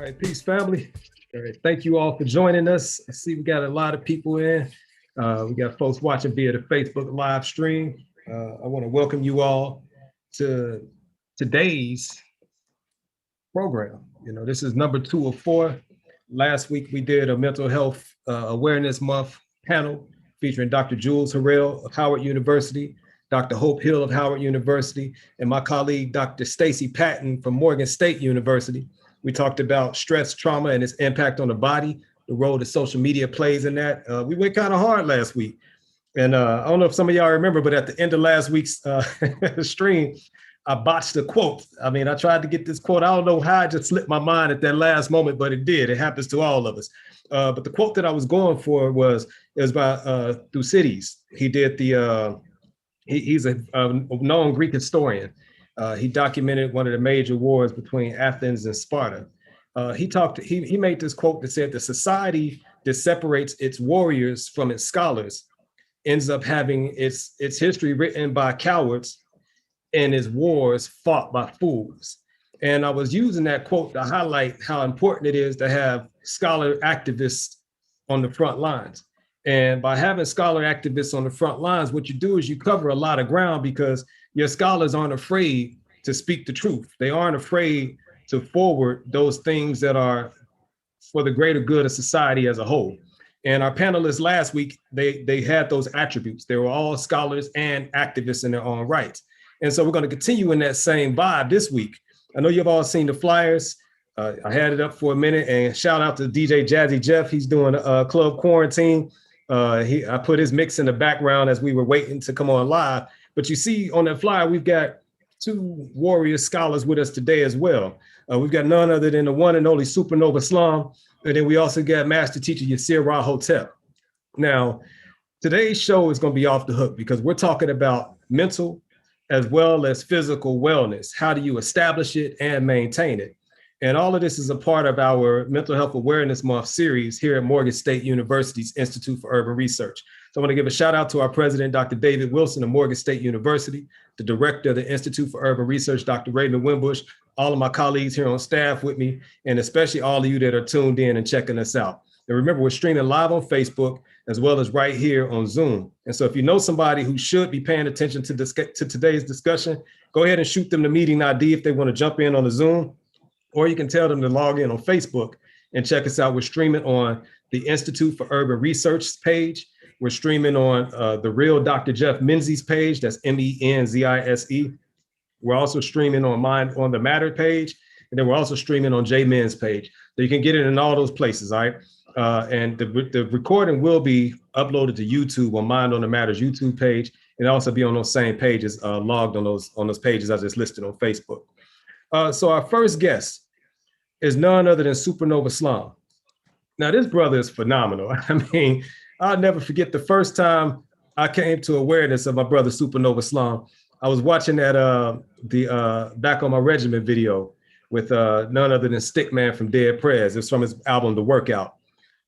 right, peace, family. All right, thank you all for joining us. I see we got a lot of people in. We got folks watching via the Facebook live stream. I want to welcome you all to today's program. This is number 2 of 4. Last week we did a mental health awareness month panel featuring Dr. Jules Harrell of Howard University, Dr. Hope Hill of Howard University, and my colleague, Dr. Stacy Patton from Morgan State University. We talked about stress, trauma, and its impact on the body, the role that social media plays in that. We went kind of hard last week. And I don't know if some of y'all remember, but at the end of last week's stream, I botched a quote. I mean, I tried to get this quote. I don't know how it just slipped my mind at that last moment, but it did. It happens to all of us. But the quote that I was going for was by Thucydides. He did he's a known Greek historian. He documented one of the major wars between Athens and Sparta. He made this quote that said, the society that separates its warriors from its scholars ends up having its history written by cowards and its wars fought by fools. And I was using that quote to highlight how important it is to have scholar activists on the front lines. And by having scholar activists on the front lines, what you do is you cover a lot of ground because your scholars aren't afraid to speak the truth. They aren't afraid to forward those things that are for the greater good of society as a whole. And our panelists last week, they had those attributes. They were all scholars and activists in their own rights. And so we're going to continue in that same vibe this week. I know you've all seen the flyers. I had it up for a minute, and shout out to DJ Jazzy Jeff. He's doing a club quarantine. I put his mix in the background as we were waiting to come on live. But you see on that flyer, we've got 2 warrior scholars with us today as well. We've got none other than the one and only SupaNova Slom. And then we also got master teacher Yirser Hotep. Now, today's show is going to be off the hook because we're talking about mental as well as physical wellness. How do you establish it and maintain it? And all of this is a part of our Mental Health Awareness Month series here at Morgan State University's Institute for Urban Research. So I want to give a shout out to our president, Dr. David Wilson of Morgan State University, the director of the Institute for Urban Research, Dr. Raymond Wimbush, all of my colleagues here on staff with me, and especially all of you that are tuned in and checking us out. And remember, we're streaming live on Facebook as well as right here on Zoom. And so if you know somebody who should be paying attention to today's discussion, go ahead and shoot them the meeting ID if they want to jump in on the Zoom, or you can tell them to log in on Facebook and check us out. We're streaming on the Institute for Urban Research page. We're streaming on the real Dr. Jeff Menzise page. That's Menzise. We're also streaming on Mind on the Matter page. And then we're also streaming on J Men's page. So you can get it in all those places, all right? And the recording will be uploaded to YouTube on Mind on the Matter's YouTube page, and also be on those same pages, logged on those pages I just listed on Facebook. So our first guest is none other than SupaNova Slom. Now, this brother is phenomenal. I mean, I'll never forget the first time I came to awareness of my brother SupaNova Slom. I was watching that the Back on My Regiment video with none other than Stickman from Dead Prez. It's from his album The Workout.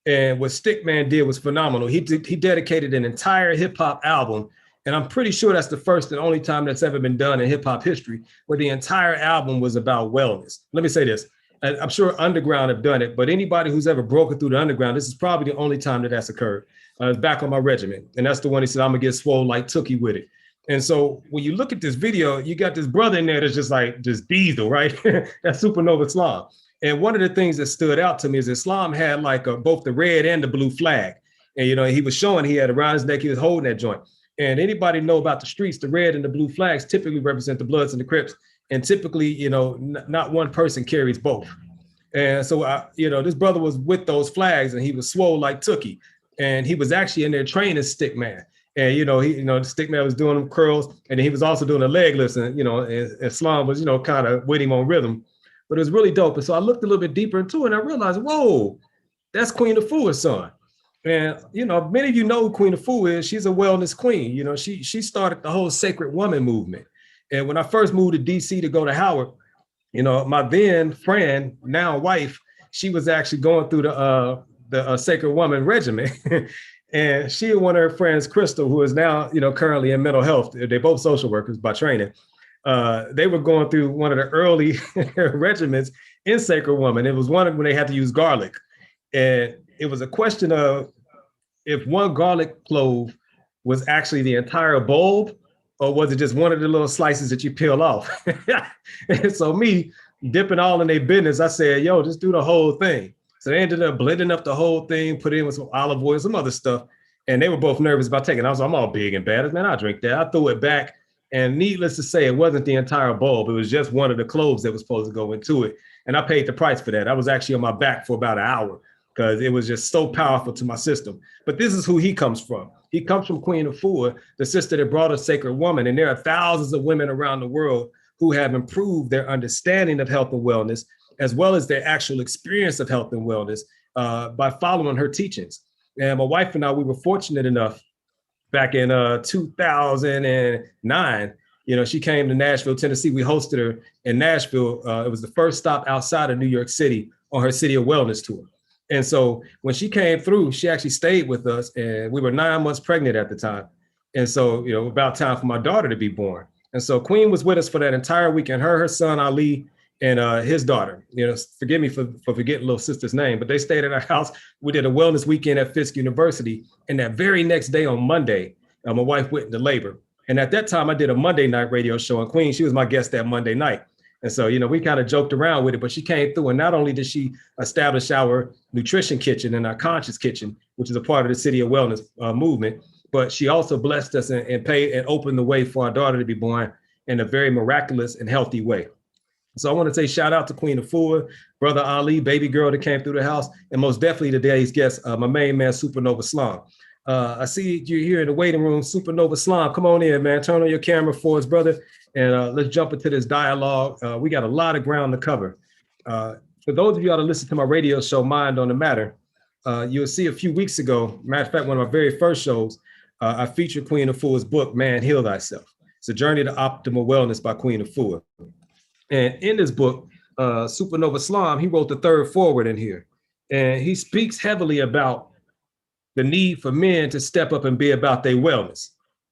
And what Stickman did was phenomenal. He dedicated an entire hip hop album. And I'm pretty sure that's the first and only time that's ever been done in hip hop history, where the entire album was about wellness. Let me say this. I'm sure Underground have done it, but anybody who's ever broken through the Underground, this is probably the only time that that's occurred. It's Back on My Regiment. And that's the one he said, I'm gonna get swole like Tookie with it. And so when you look at this video, you got this brother in there that's just diesel, right? That's SupaNova Slom. And one of the things that stood out to me is that Slom had like both the red and the blue flag. And, he was showing he had around his neck, he was holding that joint. And anybody know about the streets, the red and the blue flags typically represent the Bloods and the Crips. And typically, not one person carries both. And so, this brother was with those flags and he was swole like Tookie. And he was actually in there training Stickman. And, Stickman was doing them curls, and he was also doing the leg lifts, and Slom was, kind of with him on rhythm. But it was really dope. And so I looked a little bit deeper into it, and I realized, whoa, that's Queen Afua's son. And, many of you know who Queen Afua is. She's a wellness queen. She started the whole sacred woman movement. And when I first moved to DC to go to Howard, my then friend, now wife, she was actually going through the sacred woman regimen. And she and one of her friends, Crystal, who is now, currently in mental health, they're both social workers by training. They were going through one of the early regimens, in Sacred Woman. It was one when they had to use garlic. And it was a question of if one garlic clove was actually the entire bulb, or was it just one of the little slices that you peel off? And so me dipping all in their business, I said, yo, just do the whole thing. So they ended up blending up the whole thing, put in with some olive oil, some other stuff. And they were both nervous about taking it. I was like, I'm all big and bad. Man, I'll drink that. I threw it back. And needless to say, it wasn't the entire bulb. It was just one of the cloves that was supposed to go into it. And I paid the price for that. I was actually on my back for about an hour because it was just so powerful to my system. But this is who he comes from. He comes from Queen Afua, the sister that brought us Sacred Woman. And there are thousands of women around the world who have improved their understanding of health and wellness, as well as their actual experience of health and wellness by following her teachings. And my wife and I, we were fortunate enough back in 2009, she came to Nashville, Tennessee. We hosted her in Nashville. It was the first stop outside of New York City on her City of Wellness tour. And so when she came through, she actually stayed with us, and we were 9 months pregnant at the time. And so, about time for my daughter to be born. And so Queen was with us for that entire weekend, her son, Ali, and his daughter. Forgive me for forgetting little sister's name, but they stayed at our house. We did a wellness weekend at Fisk University. And that very next day on Monday, my wife went into labor. And at that time, I did a Monday night radio show, and Queen, she was my guest that Monday night. And so, we kind of joked around with it, but she came through, and not only did she establish our nutrition kitchen and our conscious kitchen, which is a part of the City of Wellness movement, but she also blessed us and paid and opened the way for our daughter to be born in a very miraculous and healthy way. So I want to say shout out to Queen Afua, Brother Ali, baby girl that came through the house, and most definitely today's guest, my main man, SupaNova Slom. I see you're here in the waiting room, SupaNova Slom. Come on in, man. Turn on your camera for us, brother. And let's jump into this dialogue. We got a lot of ground to cover. For those of you that listen to my radio show, Mind on the Matter, you'll see a few weeks ago, matter of fact, one of my very first shows, I featured Queen Afua's book, Man, Heal Thyself. It's a journey to optimal wellness by Queen Afua. And in this book, SupaNova Slom, he wrote the third foreword in here. And he speaks heavily about the need for men to step up and be about their wellness.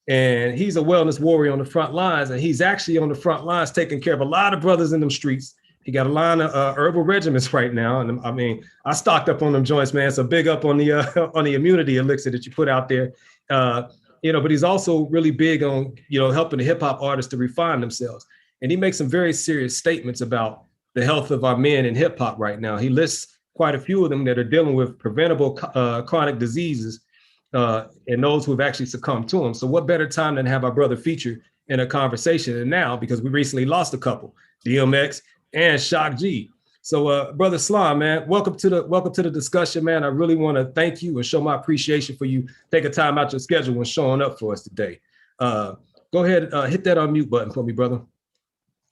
And he's a wellness warrior on the front lines. And he's actually on the front lines taking care of a lot of brothers in them streets. He got a line of herbal regimens right now. And I mean, I stocked up on them joints, man. So big up on the immunity elixir that you put out there. But he's also really big on, helping the hip hop artists to refine themselves. And he makes some very serious statements about the health of our men in hip hop right now. He lists quite a few of them that are dealing with preventable chronic diseases and those who have actually succumbed to them. So what better time than have our brother featured in a conversation? And now, because we recently lost a couple, DMX and Shock G. So Brother Slom, man, welcome to the discussion, man. I really want to thank you and show my appreciation for you taking time out your schedule and showing up for us today. Go ahead, hit that unmute button for me, brother,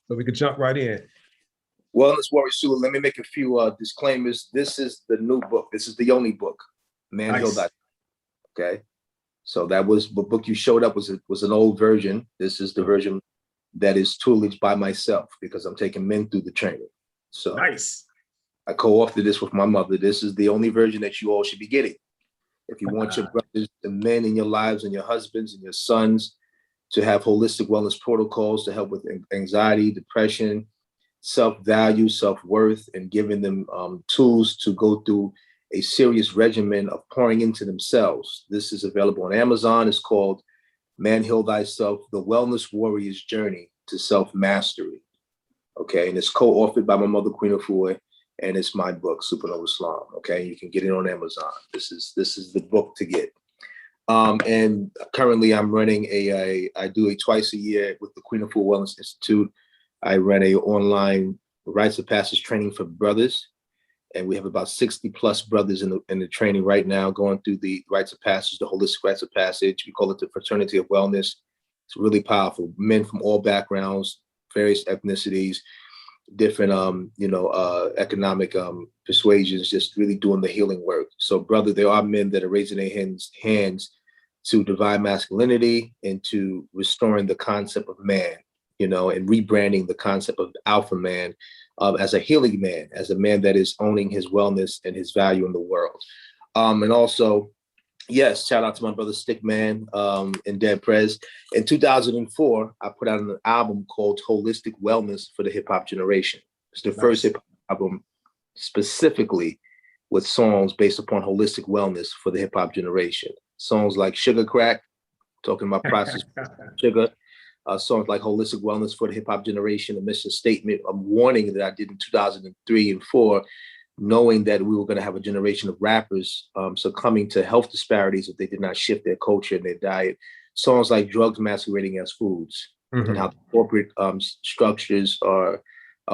so we can jump right in. Wellness Warrior Sula, let me make a few disclaimers. This is the new book. This is the only book, Man Heal Thyself. Okay, so that was the book you showed up was an old version. This is the version that is tutelage by myself because I'm taking men through the training. So nice. I co-authored this with my mother. This is the only version that you all should be getting. If you want your brothers and men in your lives and your husbands and your sons to have holistic wellness protocols to help with anxiety, depression, self-value, self-worth, and giving them tools to go through a serious regimen of pouring into themselves. This is available on Amazon. It's called Man Heal Thyself, The Wellness Warrior's Journey to Self-Mastery. Okay, and it's co-authored by my mother, Queen Afua, and it's my book, SupaNova Slom. Okay, you can get it on Amazon. This is the book to get. And currently I'm running I do a twice a year with the Queen Afua Wellness Institute. I run a online rites of passage training for brothers. And we have about 60 plus brothers in the training right now going through the rites of passage, the holistic rites of passage. We call it the fraternity of wellness. It's really powerful. Men from all backgrounds, various ethnicities, different, economic persuasions, just really doing the healing work. So brother, there are men that are raising their hands to divine masculinity and to restoring the concept of man, and rebranding the concept of alpha man as a healing man, as a man that is owning his wellness and his value in the world. And also, yes, shout out to my brother Stickman and Dead Prez. In 2004, I put out an album called Holistic Wellness for the Hip Hop Generation. It's the first hip hop album specifically with songs based upon holistic wellness for the hip hop generation. Songs like Sugar Crack, talking about processed sugar. Songs like Holistic Wellness for the Hip Hop Generation, a mission statement, a warning that I did in 2003 and 4, knowing that we were going to have a generation of rappers succumbing to health disparities if they did not shift their culture and their diet. Songs like Drugs Masquerading as Foods, and how corporate structures are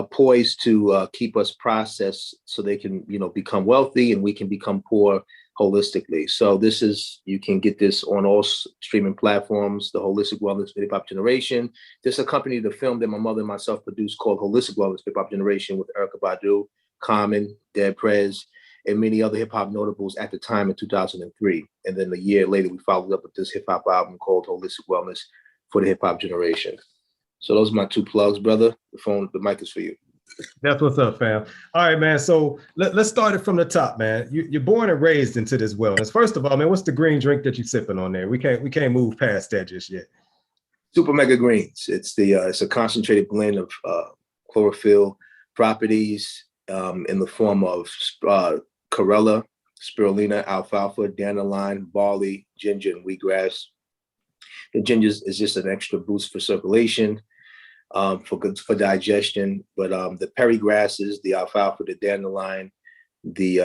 poised to keep us processed so they can, become wealthy and we can become poor holistically. So you can get this on all streaming platforms, the Holistic Wellness Hip Hop Generation. This accompanied the film that my mother and myself produced called Holistic Wellness Hip Hop Generation with Erykah Badu, Common, Dead Prez, and many other hip hop notables at the time in 2003. And then a year later, we followed up with this hip hop album called Holistic Wellness for the Hip Hop Generation. So those are my 2 plugs, brother. The mic is for you. That's what's up, fam. All right, man. So let's start it from the top, man. You're born and raised into this wellness. First of all, man, what's the green drink that you're sipping on there? We can't move past that just yet. Super Mega Greens. It's a concentrated blend of chlorophyll properties in the form of chlorella, spirulina, alfalfa, dandelion, barley, ginger, and wheatgrass. The ginger is just an extra boost for circulation. For digestion, but the perry grasses, the alfalfa, the dandelion, the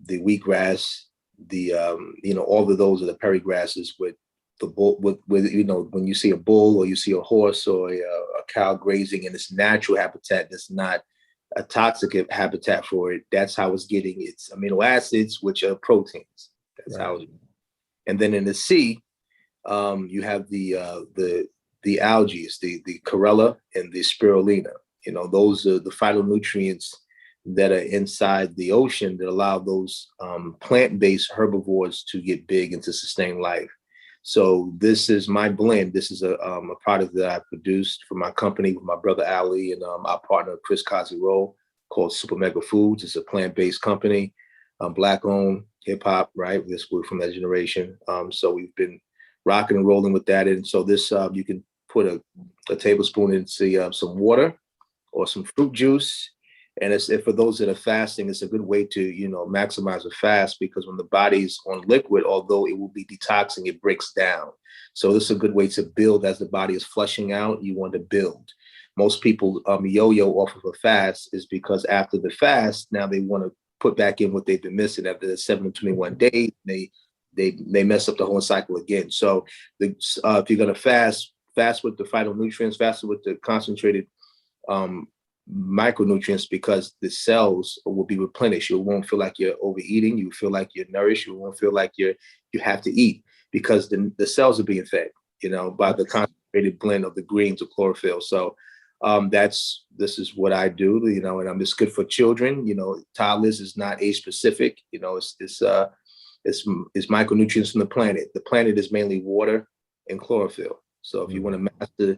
wheatgrass, all of those are the perry grasses with the bull. With when you see a bull or you see a horse or a cow grazing in its natural habitat, that's not a toxic habitat for it. That's how it's getting its amino acids, which are proteins. That's right. And then in the sea, you have the algae, the chlorella and the spirulina. Those are the phytonutrients that are inside the ocean that allow those plant-based herbivores to get big and to sustain life. So this is my blend. This is a product that I produced for my company with my brother Ali and our partner Chris Cazero called SupaMega Foods. It's a plant-based company, Black-owned, hip-hop, right? We're from that generation. So we've been rocking and rolling with that. And so this, you can put a tablespoon into some water or some fruit juice. And for those that are fasting, it's a good way to, maximize a fast, because when the body's on liquid, although it will be detoxing, it breaks down. So this is a good way to build as the body is flushing out. You want to build. Most people yo-yo off of a fast is because after the fast, now they want to put back in what they've been missing after the 7 to 21 days. They mess up the whole cycle again. So if you're going to fast with the phytonutrients, fast with the concentrated micronutrients, because the cells will be replenished. You won't feel like you're overeating. You feel like you're nourished. You won't feel like you have to eat, because the cells are being fed, by the concentrated blend of the greens of chlorophyll. So this is what I do, and it's good for children. Toddlers is not age specific. It's micronutrients from the planet. The planet is mainly water and chlorophyll. So if you want to master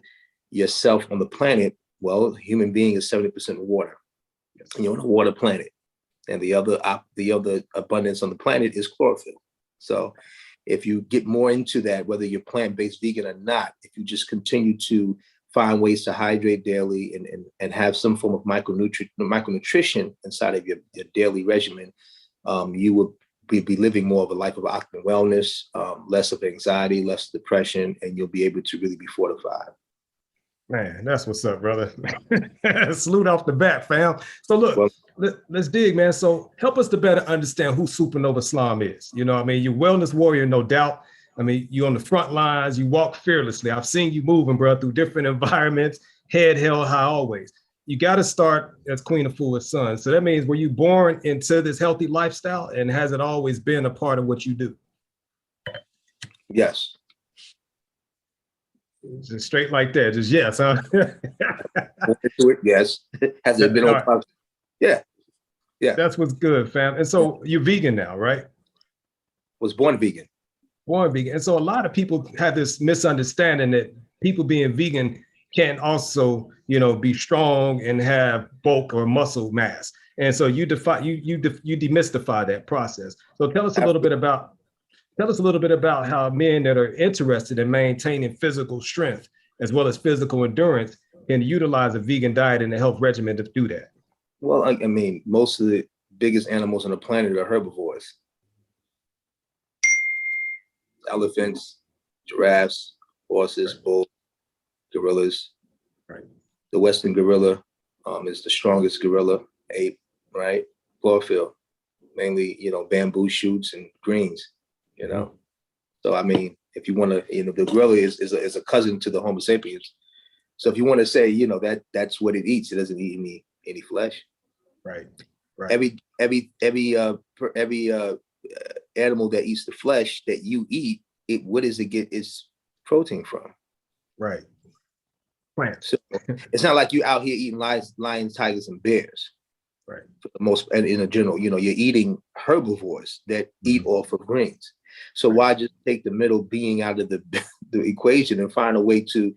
yourself on the planet, well, human being is 70% water. And you're on a water planet. And the other abundance on the planet is chlorophyll. So if you get more into that, whether you're plant-based, vegan or not, if you just continue to find ways to hydrate daily and have some form of micronutrition inside of your daily regimen, you will be living more of a life of optimal wellness, less of anxiety, less depression, and you'll be able to really be fortified. Man, that's what's up, brother. Salute off the bat, fam. So look, let's dig, man. So help us to better understand who SupaNova Slom is. You're wellness warrior, no doubt. You're on the front lines. You walk fearlessly. I've seen you moving, bro, through different environments, head held high always. You got to start as Queen of Foolish Sons. So that means, were you born into this healthy lifestyle, and has it always been a part of what you do? Yes. Just straight like that, just yes, huh? Yes. Has it been on right. Yeah. That's what's good, fam. And so you're vegan now, right? Was born vegan. Born vegan. And so a lot of people have this misunderstanding that people being vegan can also, be strong and have bulk or muscle mass. And so you demystify that process. So tell us a little bit about how men that are interested in maintaining physical strength as well as physical endurance can utilize a vegan diet and a health regimen to do that. Well, I mean, most of the biggest animals on the planet are herbivores. Elephants, giraffes, horses, Right. bulls, gorillas. Right. The Western gorilla is the strongest gorilla, ape, right? Chlorophyll, mainly, bamboo shoots and greens, you know. Mhm. So, I mean, if you want to, the gorilla is a cousin to the Homo sapiens. So if you want to say, that's what it eats, it doesn't eat any flesh. Right. Right. Every animal that eats the flesh that you eat, what does it get its protein from? Right. Plants. So it's not like you out here eating lions, tigers, and bears. Right. For the most, and in a general, you're eating herbivores that eat off of greens. So Right. why just take the middle being out of the equation and find a way to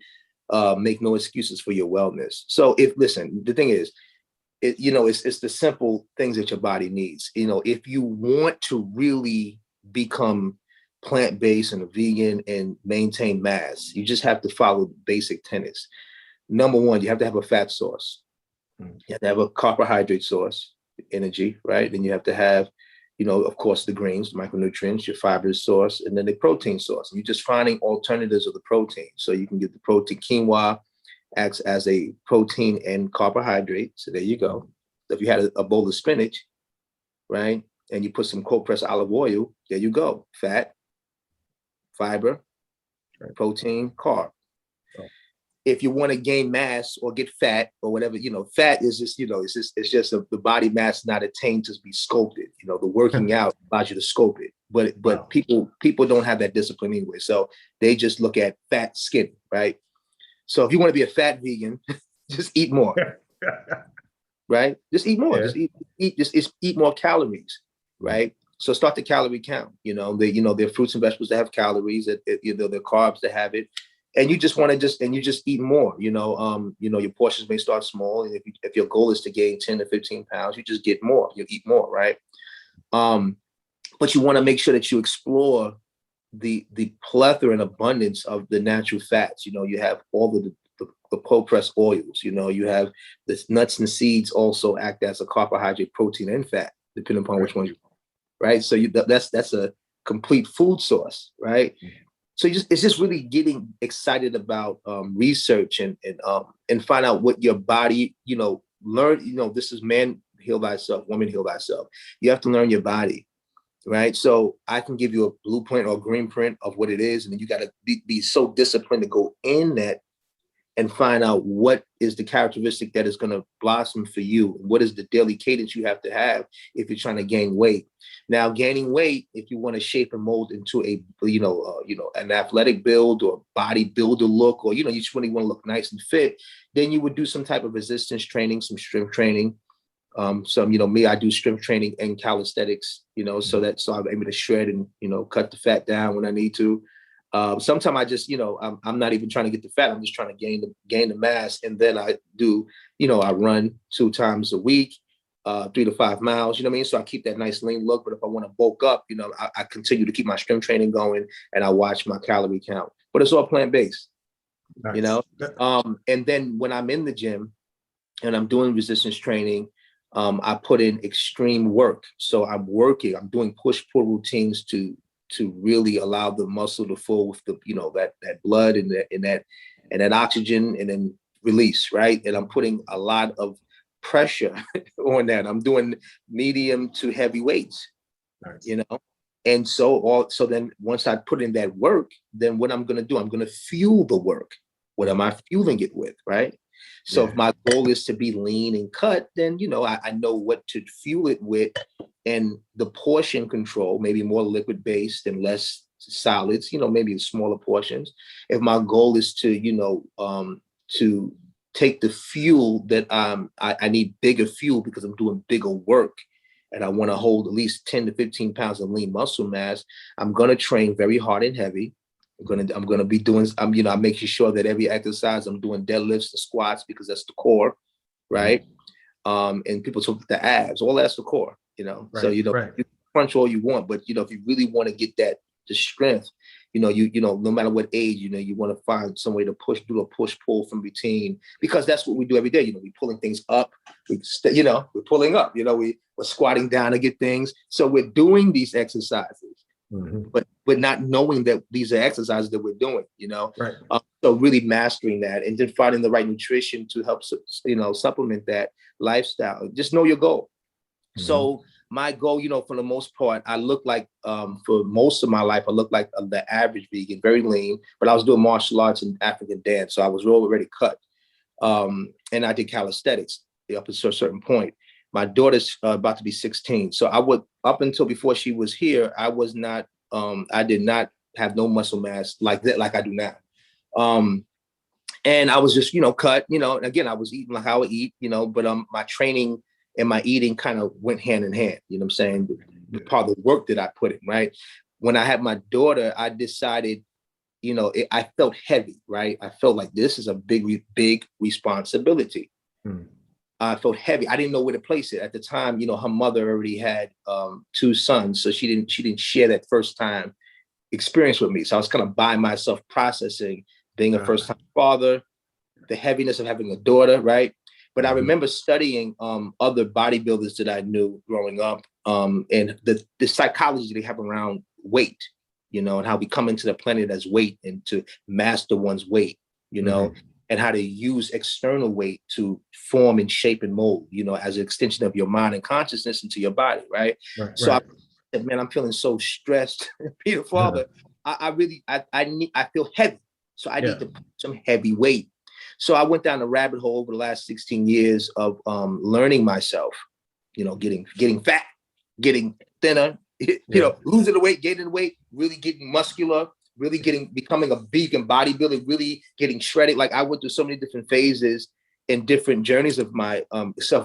make no excuses for your wellness? So listen, the thing is, it's the simple things that your body needs. If you want to really become plant-based and a vegan and maintain mass, you just have to follow basic tenets. Number one, you have to have a fat source. You have to have a carbohydrate source, energy, right? Then you have to have, of course, the greens, the micronutrients, your fiber source, and then the protein source. And you're just finding alternatives of the protein. So you can get the protein. Quinoa acts as a protein and carbohydrate. So there you go. So if you had a bowl of spinach, right, and you put some cold pressed olive oil, there you go. Fat, fiber, protein, carb. If you want to gain mass or get fat or whatever, fat is just, it's just the body mass not attained to be sculpted. The working out allows you to sculpt it, but Wow. people don't have that discipline anyway. So they just look at fat skin, right? So if you want to be a fat vegan, just eat more, right? Just eat more. Yeah. Just eat more calories, right? So start the calorie count. There are fruits and vegetables that have calories. There are carbs that have it. And you just want to eat more. Your portions may start small, and if your goal is to gain 10 to 15 pounds, you just get more. You eat more, right? But you want to make sure that you explore the plethora and abundance of the natural fats. You have all the cold pressed oils. You have the nuts and seeds also act as a carbohydrate, protein, and fat, depending upon which one you want. Right. So that's a complete food source, right? So it's just really getting excited about research and find out what your body, learn. This is man heal thyself, woman heal thyself. You have to learn your body, right? So I can give you a blueprint or a green print of what it is, and then you got to be so disciplined to go in that and find out what is the characteristic that is going to blossom for you. What is the daily cadence you have to have if you're trying to gain weight? Now, gaining weight, if you want to shape and mold into a, an athletic build or bodybuilder look, or, you just really want to look nice and fit, then you would do some type of resistance training, some strength training. Me, I do strength training and calisthenics, so I'm able to shred and, cut the fat down when I need to. Sometimes I just, I'm not even trying to get the fat. I'm just trying to gain the mass. And then I do, I run 2 times a week, 3 to 5 miles, you know what I mean? So I keep that nice lean look. But if I want to bulk up, I continue to keep my strength training going, and I watch my calorie count. But it's all plant-based, Nice. And then when I'm in the gym and I'm doing resistance training, I put in extreme work. So I'm doing push-pull routines to really allow the muscle to flow with the, that blood and that oxygen, and then release, right? And I'm putting a lot of pressure on that. I'm doing medium to heavy weights, Nice. And so then once I put in that work, then what I'm going to do, I'm going to fuel the work. What am I fueling it with, right? So if my goal is to be lean and cut, then, I know what to fuel it with, and the portion control, maybe more liquid based and less solids, maybe in smaller portions. If my goal is to, to take the fuel that I need bigger fuel because I'm doing bigger work, and I want to hold at least 10 to 15 pounds of lean muscle mass, I'm going to train very hard and heavy. I'm gonna be doing, I'm making sure that every exercise I'm doing deadlifts and squats, because that's the core, right? And people talk the abs, all that's the core, Right, So you crunch all you want, but if you really want to get the strength, no matter what age, you want to find some way to do a push pull from routine, because that's what we do every day. We're pulling things up, we're pulling up, we're squatting down to get things. So we're doing these exercises, but not knowing that these are exercises that we're doing, Right. So really mastering that, and then finding the right nutrition to help, supplement that lifestyle. Just know your goal. So my goal, for the most part, I look like, for most of my life, I look like the average vegan, very lean, but I was doing martial arts and African dance. So I was already cut. And I did calisthenics up to a certain point. My daughter's about to be 16. So up until before she was here, I was not, I did not have no muscle mass like that, like I do now. And I was just, cut, and again, I was eating like how I eat, but my training and my eating kind of went hand in hand, you know what I'm saying? The part of the work that I put in, right? When I had my daughter, I decided, I felt heavy, right? I felt like this is a big responsibility. I felt heavy. I didn't know where to place it. At the time, her mother already had 2 sons, so she didn't share that first time experience with me. So I was kind of by myself processing being a first time father, the heaviness of having a daughter, right? But I remember studying other bodybuilders that I knew growing up, and the psychology they have around weight, and how we come into the planet as weight and to master one's weight, and how to use external weight to form and shape and mold, as an extension of your mind and consciousness into your body, right? So I said, man, I'm feeling so stressed, Peter Father. I feel heavy. So I need to put some heavy weight. So I went down the rabbit hole over the last 16 years of learning myself, getting fat, getting thinner, losing the weight, gaining the weight, really getting muscular, really becoming a vegan bodybuilder, really getting shredded. Like I went through so many different phases and different journeys of my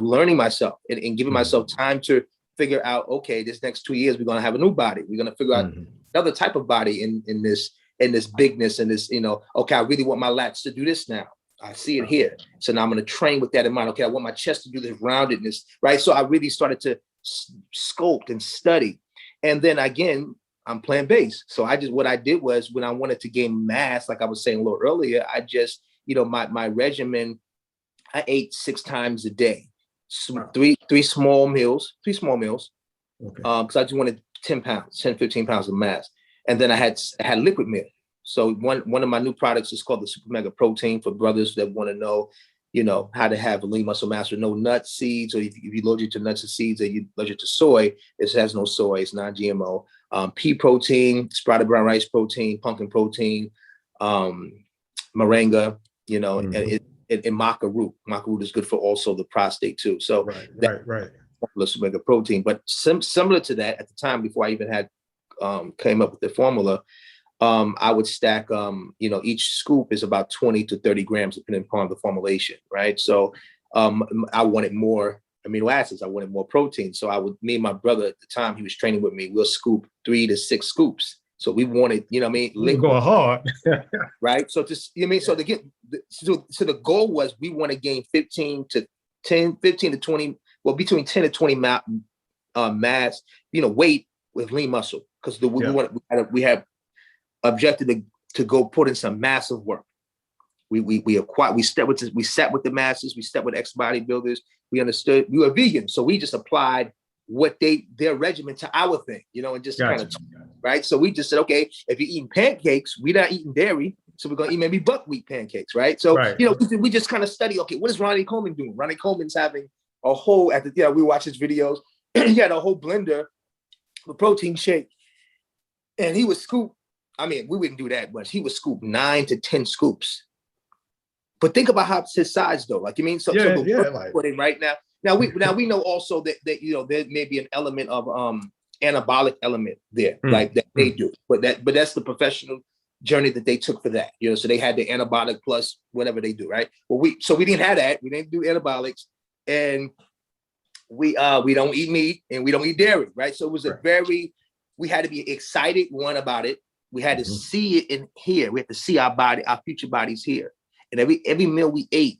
learning myself and giving myself time to figure out, okay, this next 2 years, we're going to have a new body. We're going to figure out another type of body in this bigness and this, okay, I really want my lats to do this now. I see it here. So now I'm going to train with that in mind. Okay, I want my chest to do this roundedness, right? So I really started to sculpt and study. And then again, I'm plant-based. So what I did was when I wanted to gain mass, like I was saying a little earlier, I just, my regimen, I ate 6 times a day. Three small meals. Okay. Because I just wanted 10, 15 pounds of mass. And then I had liquid meal. So one of my new products is called the Super Mega Protein for brothers that want to know, how to have a lean muscle mass with no nuts, seeds, or if you're allergic to nuts and seeds, or you're allergic to soy, it has no soy, it's non-GMO. Pea protein, sprouted brown rice protein, pumpkin protein, moringa, and maca root. Maca root is good for also the prostate too. So right. Super Mega Protein, but similar to that at the time before I even had came up with the formula. I would stack, each scoop is about 20 to 30 grams, depending upon the formulation, right? So I wanted more amino acids. I wanted more protein. So me and my brother at the time, he was training with me, we'll scoop 3 to 6 scoops. So we wanted, liquid. Going hard. Right? So so to get, so the goal was we want to gain 15 to 20, well, between 10 to 20 mass, weight with lean muscle. Because we have objected to go put in some massive work. We sat with the masses, we sat with ex-bodybuilders, we understood we were vegan. So we just applied their regimen to our thing, and just kind of, right? So we just said, okay, if you're eating pancakes, we're not eating dairy. So we're going to eat maybe buckwheat pancakes, right? So, we just kind of study, okay, what is Ronnie Coleman doing? Ronnie Coleman's having a whole, we watch his videos, he had a whole blender of protein shake. And he would scoop, we wouldn't do that much. He would scoop 9 to 10 scoops. But think about how his size though. So the put in right now. Now we know also that there may be an element of anabolic element there, like that they do. But that's the professional journey that they took for that. So they had the anabolic plus whatever they do, right? Well, we didn't have that. We didn't do anabolics, and we don't eat meat and we don't eat dairy, right? So it was we had to be excited about it. We had to see it in here. We had to see our future bodies here. And every meal we ate,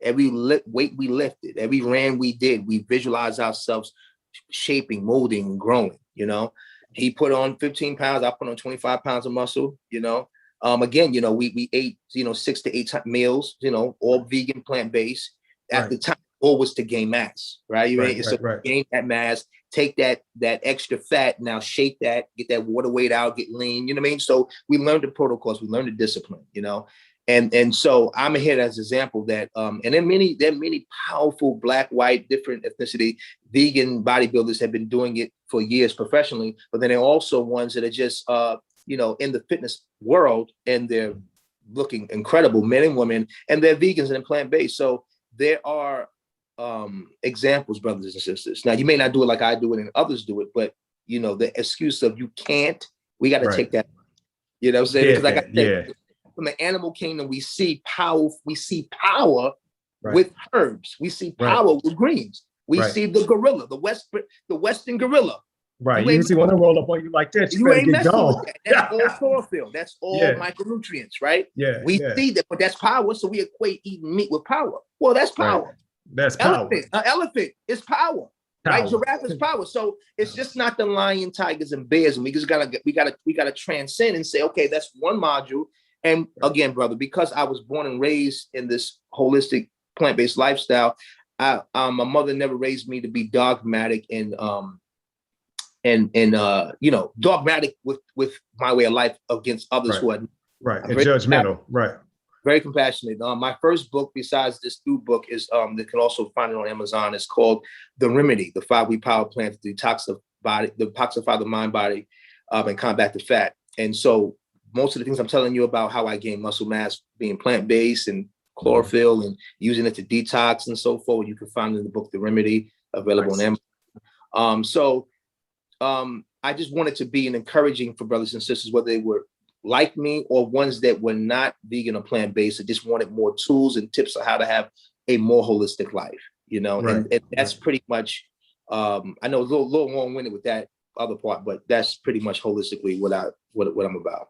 every weight we lifted, every ran we did, we visualized ourselves shaping, molding, and growing, He put on 15 pounds. I put on 25 pounds of muscle, Again, we ate, 6 to 8 meals, all vegan, plant-based. At the time, goal was to gain mass, right? Gain that mass, take that extra fat, now shake that, get that water weight out, get lean, you know what I mean? So we learned the protocols, we learned the discipline, And so I'm here as an example that, and there are many powerful Black, white, different ethnicity, vegan bodybuilders have been doing it for years professionally, but then there are also ones that are just, in the fitness world, and they're looking incredible, men and women, and they're vegans and plant-based. So there are examples, brothers and sisters. Now, you may not do it like I do it and others do it, but, the excuse of you can't, we got to take that, what I'm saying? Because like I said, from the animal kingdom, we see power. We see power with herbs. We see power with greens. We see the gorilla, the Western gorilla. Right. You see when I roll up on you like that, you ain't messing with that. That's all chlorophyll. That's all micronutrients, right? We see that, but that's power. So we equate eating meat with power. Well, that's power. That's power. An elephant is power. Right? Giraffe is power. So it's just not the lion, tigers, and bears. And we just gotta transcend and say, okay, that's one module. And again, brother, because I was born and raised in this holistic plant-based lifestyle, my mother never raised me to be dogmatic and dogmatic with my way of life against others who are and judgmental. Very compassionate. My first book, besides this new book, is that can also find it on Amazon. It's called The Remedy: The 5-Week Power Plan to detoxify the mind, body, and combat the fat. And so most of the things I'm telling you about how I gain muscle mass being plant-based and chlorophyll and using it to detox and so forth, you can find in the book The Remedy, available on Amazon. I just wanted to be an encouraging for brothers and sisters, whether they were like me or ones that were not vegan or plant-based, that just wanted more tools and tips on how to have a more holistic life, and that's pretty much, I know a little long-winded with that other part, but that's pretty much holistically what I'm about.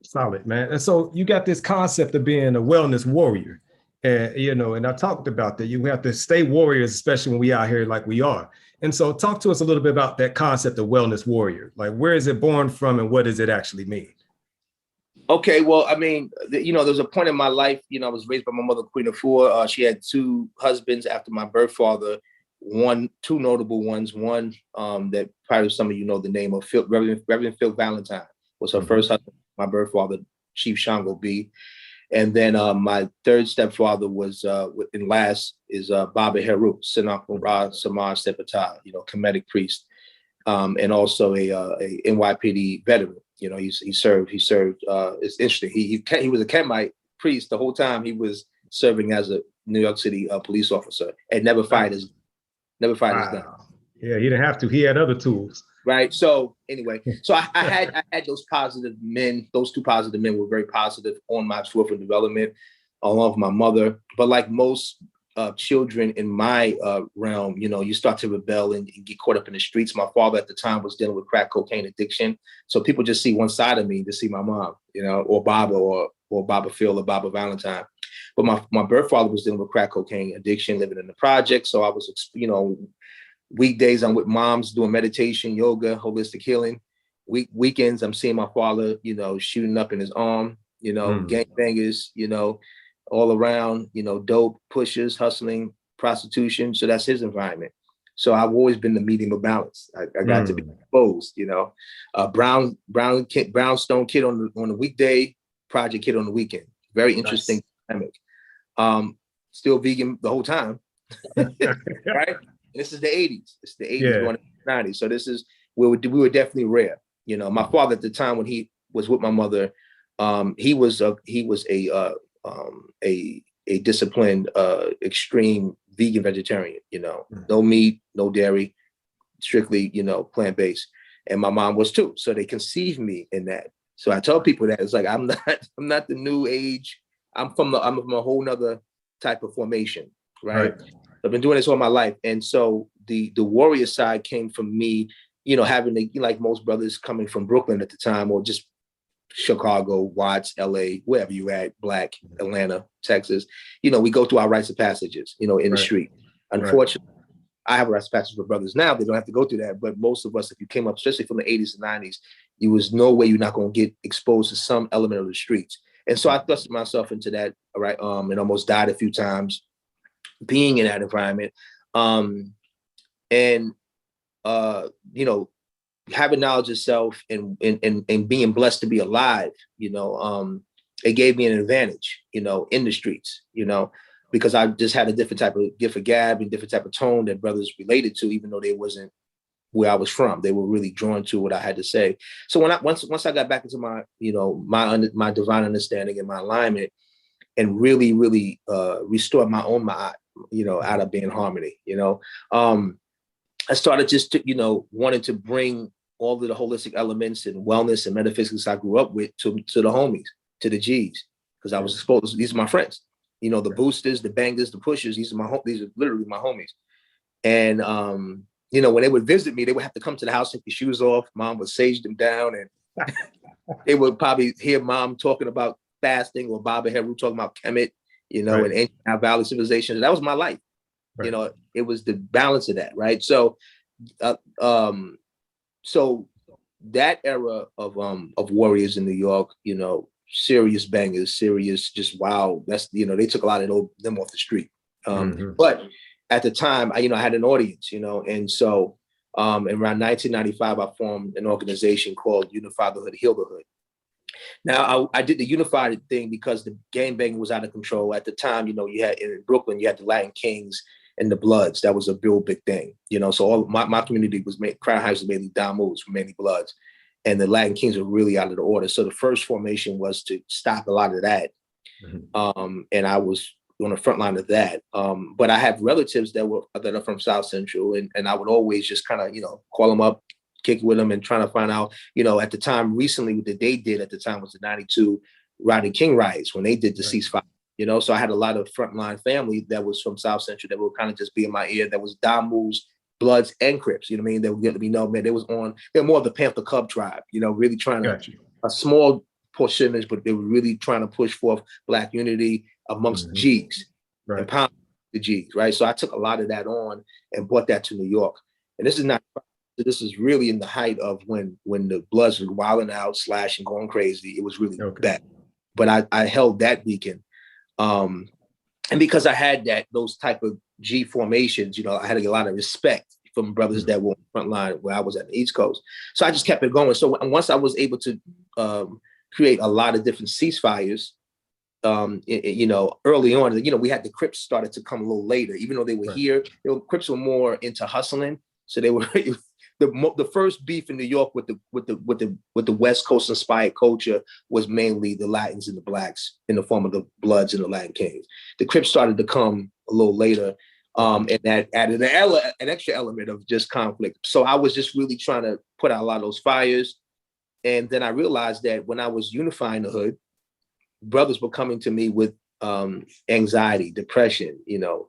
Solid, man. And so you got this concept of being a wellness warrior, and and I talked about that. You have to stay warriors, especially when we out here like we are. And so talk to us a little bit about that concept of wellness warrior. Like, where is it born from and what does it actually mean? Okay, well, I mean, there's a point in my life, I was raised by my mother, Queen of Four. She had 2 husbands after my birth father, 2 notable ones. One that probably some of you know the name of Reverend Phil Valentine was her first husband, my birth father, Chief Shango B. And then my third stepfather was, and last is Baba Heru, Sinakul Ra Samaj Sepata, Kemetic priest, and also a NYPD veteran. He served. It's interesting. He was a Kemite priest the whole time he was serving as a New York City police officer, and never fired his gun. Yeah, he didn't have to. He had other tools. Right. So anyway, so I had those positive men. Those 2 positive men were very positive on my growth and development, along with my mother. But like most children in my realm, you start to rebel and get caught up in the streets. My father at the time was dealing with crack cocaine addiction. So people just see one side of me to see my mom, or Baba or Baba Phil or Baba Valentine. But my birth father was dealing with crack cocaine addiction, living in the project. So I was, weekdays I'm with moms doing meditation, yoga, holistic healing. Weekends I'm seeing my father, shooting up in his arm, gangbangers, all around, dope, pushers, hustling, prostitution. So that's his environment. So I've always been the medium of balance. I got to be exposed, brownstone kid on the weekday, project kid on the weekend. Very interesting dynamic. Still vegan the whole time, right? This is the 80s. It's the 80s going to the 90s. So this is we were definitely rare. My father at the time when he was with my mother, he was a disciplined, extreme vegan vegetarian. No meat, no dairy, strictly plant-based. And my mom was too. So they conceived me in that. So I tell people that it's like I'm not the new age. I'm from a whole nother type of formation, right? I've been doing this all my life. And so the warrior side came from me, having like most brothers coming from Brooklyn at the time, or just Chicago, Watts, LA, wherever you at, Black, Atlanta, Texas, we go through our rites of passages, in the street. Unfortunately, I have rites of passage for brothers now. They don't have to go through that. But most of us, if you came up, especially from the 80s and 90s, you was no way you're not going to get exposed to some element of the streets. And so I thrust myself into that, right? And almost died a few times being in that environment. You know, having knowledge of self and being blessed to be alive, you know, it gave me an advantage, you know, in the streets, you know, because I just had a different type of gift of gab and different type of tone that brothers related to, even though they wasn't where I was from. They were really drawn to what I had to say. So once I got back into my, you know, my divine understanding and my alignment, and really restored my own mind, you know, out of being harmony, you know, I started just to, you know, wanting to bring all of the holistic elements and wellness and metaphysics I grew up with to the homies, to the G's, because I was exposed. These are my friends, you know, the boosters, the bangers, the pushers. These are literally my homies. And you know, when they would visit me, they would have to come to the house, take their shoes off. Mom would sage them down, and they would probably hear mom talking about fasting or Baba Heru talking about Kemet, you know, and ancient valley civilizations. That was my life. Right. You know, it was the balance of that, right? So, so that era of warriors in New York, you know, serious bangers, serious, just wow. That's, you know, they took a lot of them off the street. But at the time, I had an audience, you know, and so around 1995, I formed an organization called Unify the Hood, Heal the Hood. Now, I did the unified thing because the gang banging was out of control. At the time, you know, you had in Brooklyn, you had the Latin Kings and the Bloods. That was a real big thing, you know. So all my community was Crown Heights was mainly Damus, mainly Bloods, and the Latin Kings were really out of the order. So the first formation was to stop a lot of that, and I was on the front line of that. But I have relatives that are from South Central, and I would always just kind of, you know, call them up, kick with them, and trying to find out, you know, at the time recently what they did at the time was the 92 Rodney King riots when they did the ceasefire, you know. So I had a lot of frontline family that was from South Central that would kind of just be in my ear, that was Damus, Bloods, and Crips, you know what I mean? They would get to me know, man, they're more of the Panther Cub tribe, you know, really trying to, a small percentage, but they were really trying to push forth Black unity amongst G's and pound the G's, right? So I took a lot of that on and brought that to New York. And this is really in the height of when the Bloods were wilding out, slashing, going crazy. It was really bad. But I held that beacon. And because I had those type of G formations, you know, I had a lot of respect from brothers that were on the front line where I was at the East Coast. So I just kept it going. So once I was able to create a lot of different ceasefires, you know, early on, you know, we had the Crips started to come a little later, even though they were here. Crips were more into hustling. So they were the first beef in New York with the West Coast inspired culture was mainly the Latins and the Blacks in the form of the Bloods and the Latin Kings. The Crips started to come a little later, and that added an extra element of just conflict. So I was just really trying to put out a lot of those fires, and then I realized that when I was unifying the hood, brothers were coming to me with anxiety, depression, you know,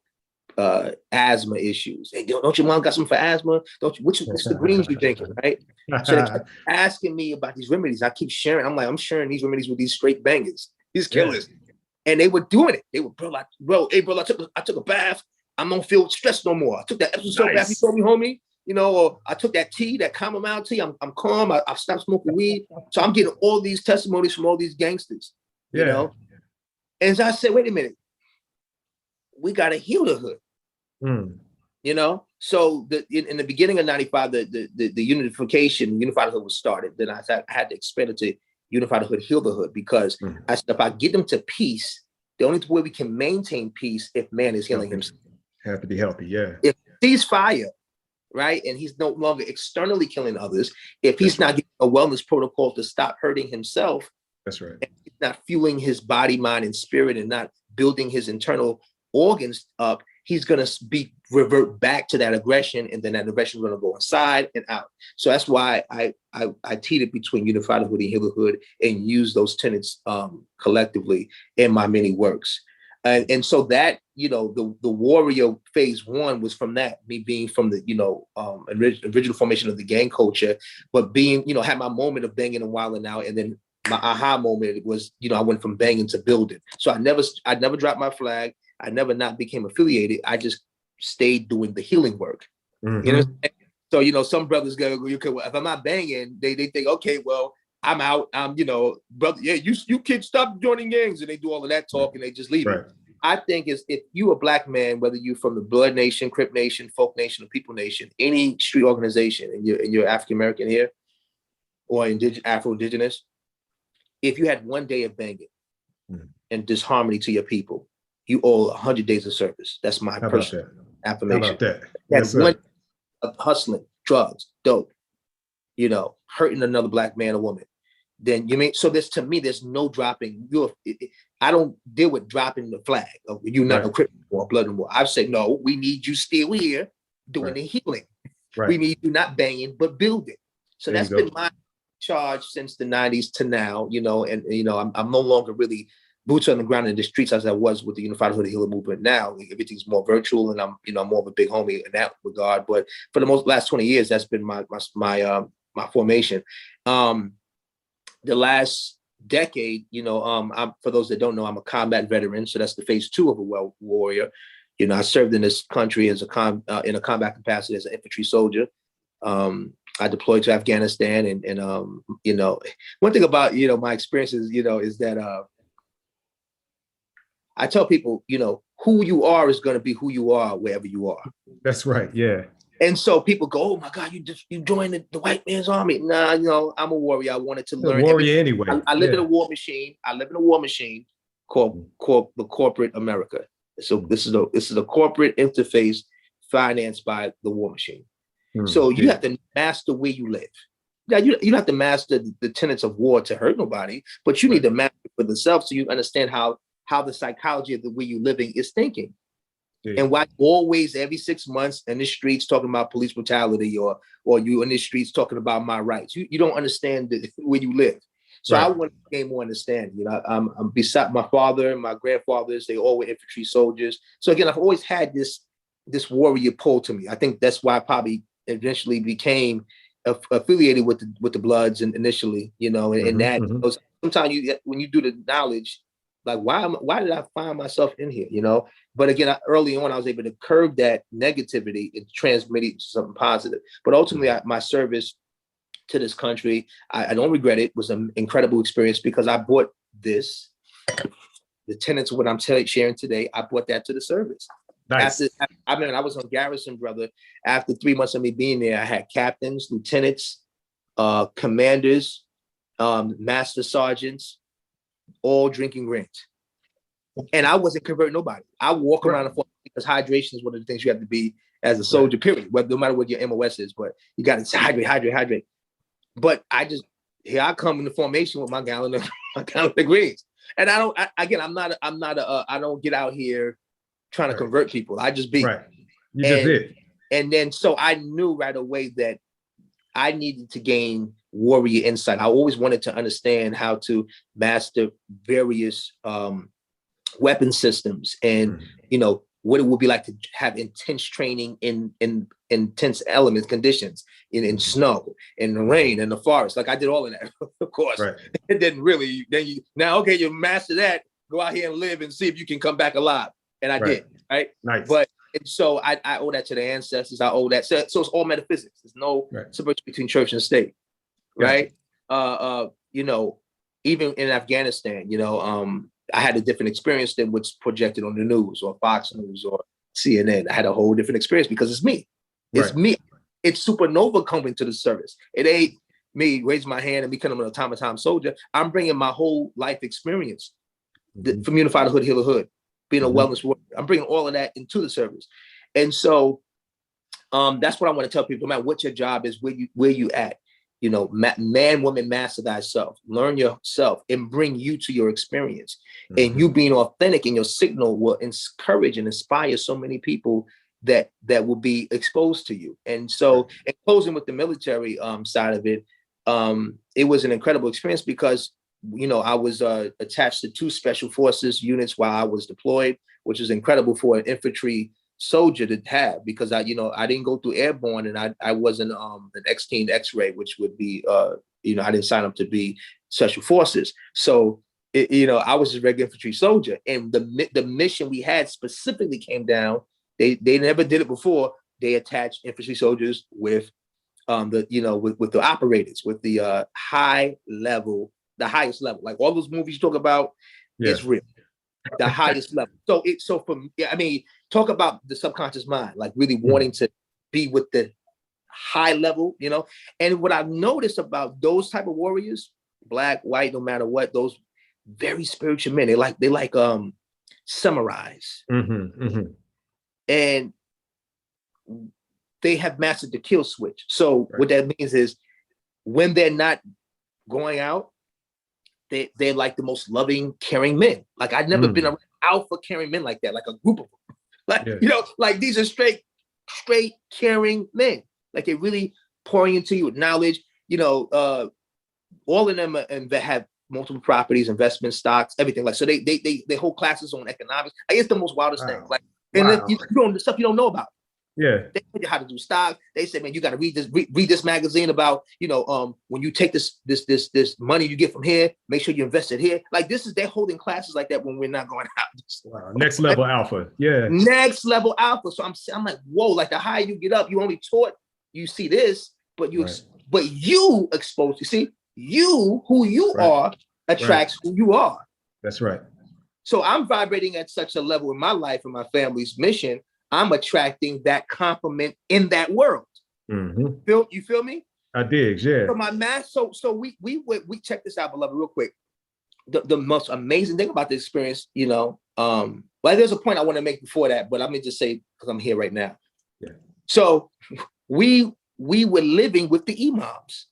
asthma issues. Hey, don't your mom got something for asthma? What's the greens you drinking, right? So they kept asking me about these remedies. I keep sharing. I'm sharing these remedies with these straight bangers, these killers, and they were doing it. They were, I took a bath. I don't feel stressed no more. I took that Epsom salt bath you told me, homie. You know, or I took that tea, that chamomile tea. I'm calm. I've stopped smoking weed. So I'm getting all these testimonies from all these gangsters. You know, and so I said, wait a minute, we got to heal the hood. You know, so in the beginning of 95, the unification, Unified Hood was started. Then I had to expand it to Unified Hood, Heal the Hood, because I said, if I get them to peace, the only way we can maintain peace if man is healing himself. Have to be healthy, If he's fire, right, and he's no longer externally killing others, if he's not getting a wellness protocol to stop hurting himself, that's right. And he's not fueling his body, mind, and spirit, and not building his internal organs up, he's going to revert back to that aggression, and then that aggression is going to go inside and out. So that's why I teed it between Unified Hood and Heal the Hood and use those tenets collectively in my many works. And so that, you know, the warrior phase one was from that, me being from the, you know, original formation of the gang culture, but being, you know, had my moment of banging and wilding out, and then my aha moment was, you know, I went from banging to building. So I never dropped my flag. I never not became affiliated. I just stayed doing the healing work. Mm-hmm. You know, so some brothers go, okay, well, if I'm not banging, they think, okay, well, I'm out. Brother, yeah, you kids stop joining gangs, and they do all of that talk and they just leave it. I think is if you a black man, whether you're from the Blood Nation, Crip Nation, Folk Nation, or People Nation, any street organization, and you're African American here or Afro-Indigenous, if you had one day of banging and disharmony to your people, you owe 100 days of service. That's my personal affirmation. How about that? Yes, one of hustling, drugs, dope, hurting another black man or woman, then so to me, there's no dropping. I don't deal with dropping the flag of you're not a Crip or blood and war. I've said, no, we need you still here doing the healing. We need you not banging, but building. So that's been my charge since the 90s to now, I'm no longer really boots on the ground in the streets as I was with the Unified Hood Healer movement. Now everything's more virtual, and I'm more of a big homie in that regard. But for the last 20 years, that's been my formation. The last decade, for those that don't know, I'm a combat veteran, so that's the phase 2 of a warrior. I served in this country as in a combat capacity as an infantry soldier. I deployed to Afghanistan, and one thing about my experiences, is that I tell people, who you are is going to be who you are wherever you are. That's right. Yeah. And so people go, oh my God, you joined the white man's army. Nah, I'm a warrior. I wanted to learn. Warrior anyway. I live in a war machine. I live in a war machine called the corporate America. So this is a corporate interface financed by the war machine. So you have to master where you live. Now, you don't have to master the tenets of war to hurt nobody, but you need to master it for yourself so you understand how the psychology of the way you're living is thinking. And why always every 6 months in the streets talking about police brutality or you in the streets talking about my rights. You don't understand where you live. So I want to gain more understanding. I'm beside my father and my grandfathers, they all were infantry soldiers. So again, I've always had this warrior pull to me. I think that's why I probably eventually became affiliated with the Bloods and initially, and that sometimes when you do the knowledge, like why did I find myself in here, But again, early on, I was able to curb that negativity and transmit it to something positive. But ultimately, my service to this country, I don't regret it. It was an incredible experience because I brought the tenets of what I'm sharing today. I brought that to the service. Nice. I was on garrison, brother. After 3 months of me being there, I had captains, lieutenants, commanders, master sergeants, all drinking rent. And I wasn't converting nobody. I walk around and because hydration is one of the things you have to be as a soldier, period. No matter what your MOS is, but you got to hydrate. But here I come in the formation with my gallon of greens. And I don't get out here trying to convert people. I just be. Right. You just did. And then so I knew right away that I needed to gain warrior insight. I always wanted to understand how to master various weapon systems and what it would be like to have intense training in intense elements, conditions, in snow, in the rain, in the forest. Like I did all of that, of course. Right. It didn't really. Then you master that. Go out here and live and see if you can come back alive. And I did. Right. Nice. But and so I owe that to the ancestors. I owe that. So it's all metaphysics. There's no separation between church and state. Right. Even in Afghanistan, I had a different experience than what's projected on the news or Fox News or CNN. I had a whole different experience because it's me. It's me. It's SupaNova coming to the service. It ain't me raising my hand and becoming an automaton soldier. I'm bringing my whole life experience from Unified Hood Healer Hood, being a wellness warrior. I'm bringing all of that into the service. And so that's what I want to tell people, no matter what your job is, where you at. Man, woman, master thyself, learn yourself and bring you to your experience. And you being authentic in your signal will encourage and inspire so many people that will be exposed to you. And so in closing with the military side of it, it was an incredible experience because, I was attached to 2 special forces units while I was deployed, which is incredible for an infantry soldier to have because I didn't go through airborne and I wasn't an X-team X-ray, which would be I didn't sign up to be special forces. So I was a regular infantry soldier, and the mission we had specifically came down. They never did it before. They attached infantry soldiers with with the operators, with the high level, the highest level. Like all those movies you talk about, it's real. The highest level. Talk about the subconscious mind, like really wanting to be with the high level, And what I've noticed about those type of warriors, black, white, no matter what, those very spiritual men, they like samurais. And they have mastered the kill switch. So what that means is when they're not going out, they're like the most loving, caring men. Like I've never been around alpha caring men like that, like a group of them. Like these are straight caring men. Like they're really pouring into you with knowledge. All of them have multiple properties, investment stocks, everything. Like so they hold classes on economics. I guess the most wildest thing. Like and the stuff you don't know about. Yeah, they tell you how to do stock. They say, man, you got to read this magazine about, when you take this money you get from here, make sure you invest it here. Like they're holding classes like that when we're not going out. Wow. Next level alpha. Yeah. Next level alpha. So I'm like, whoa, like the higher you get up, you only taught, you see this, but you expose, you see, who you are attracts who you are. That's right. So I'm vibrating at such a level in my life and my family's mission. I'm attracting that compliment in that world. You feel me? I dig, yeah. So my math, so we check this out, beloved, real quick. The most amazing thing about this experience, well, there's a point I want to make before that, but let me just say, because I'm here right now. Yeah. So we were living with the imams.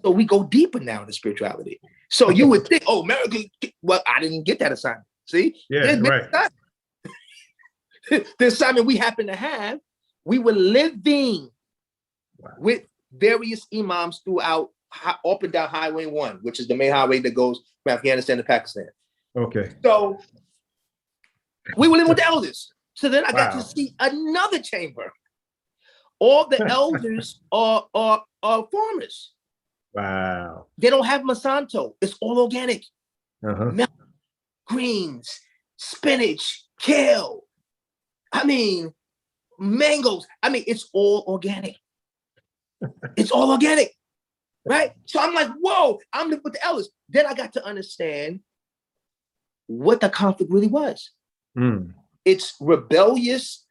So we go deeper now into spirituality. So you would think, oh, America, well, I didn't get that assignment. See? Yeah, right. The assignment we happen to have, we were living with various imams throughout up and down Highway 1, which is the main highway that goes from Afghanistan to Pakistan. Okay. So we were living with the elders. So then I got to see another chamber. All the elders are farmers. Wow. They don't have Monsanto. It's all organic. Milk, greens, spinach, kale. Mangoes. It's all organic. It's all organic, right? So I'm like, whoa, I'm living with the elders. Then I got to understand what the conflict really was. It's rebellious,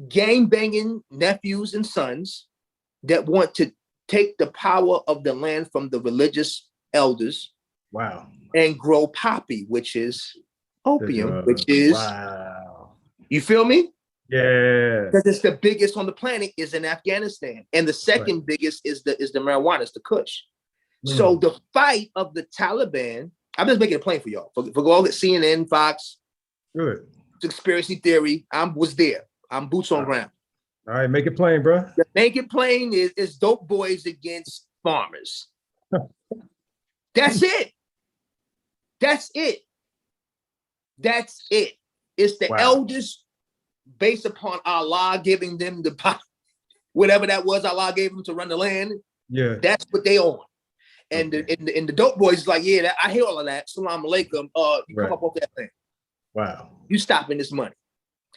gang-banging nephews and sons that want to take the power of the land from the religious elders. Wow. And grow poppy, which is opium, which is... You feel me? Yeah. Because it's the biggest on the planet is in Afghanistan. And the second biggest is the marijuana, it's the Kush. So the fight of the Taliban, I'm just making it plain for y'all. For all that CNN, Fox, conspiracy theory, I was there. I'm boots on ground. All right, make it plain, bro. Make it plain is dope boys against farmers. That's it. That's it. That's it. It's the elders based upon Allah giving them the power, whatever that was Allah gave them to run the land. Yeah. That's what they own. And the dope boys is like, yeah, I hear all of that. Salam alaikum. You come up off that thing. Wow. You stopping this money.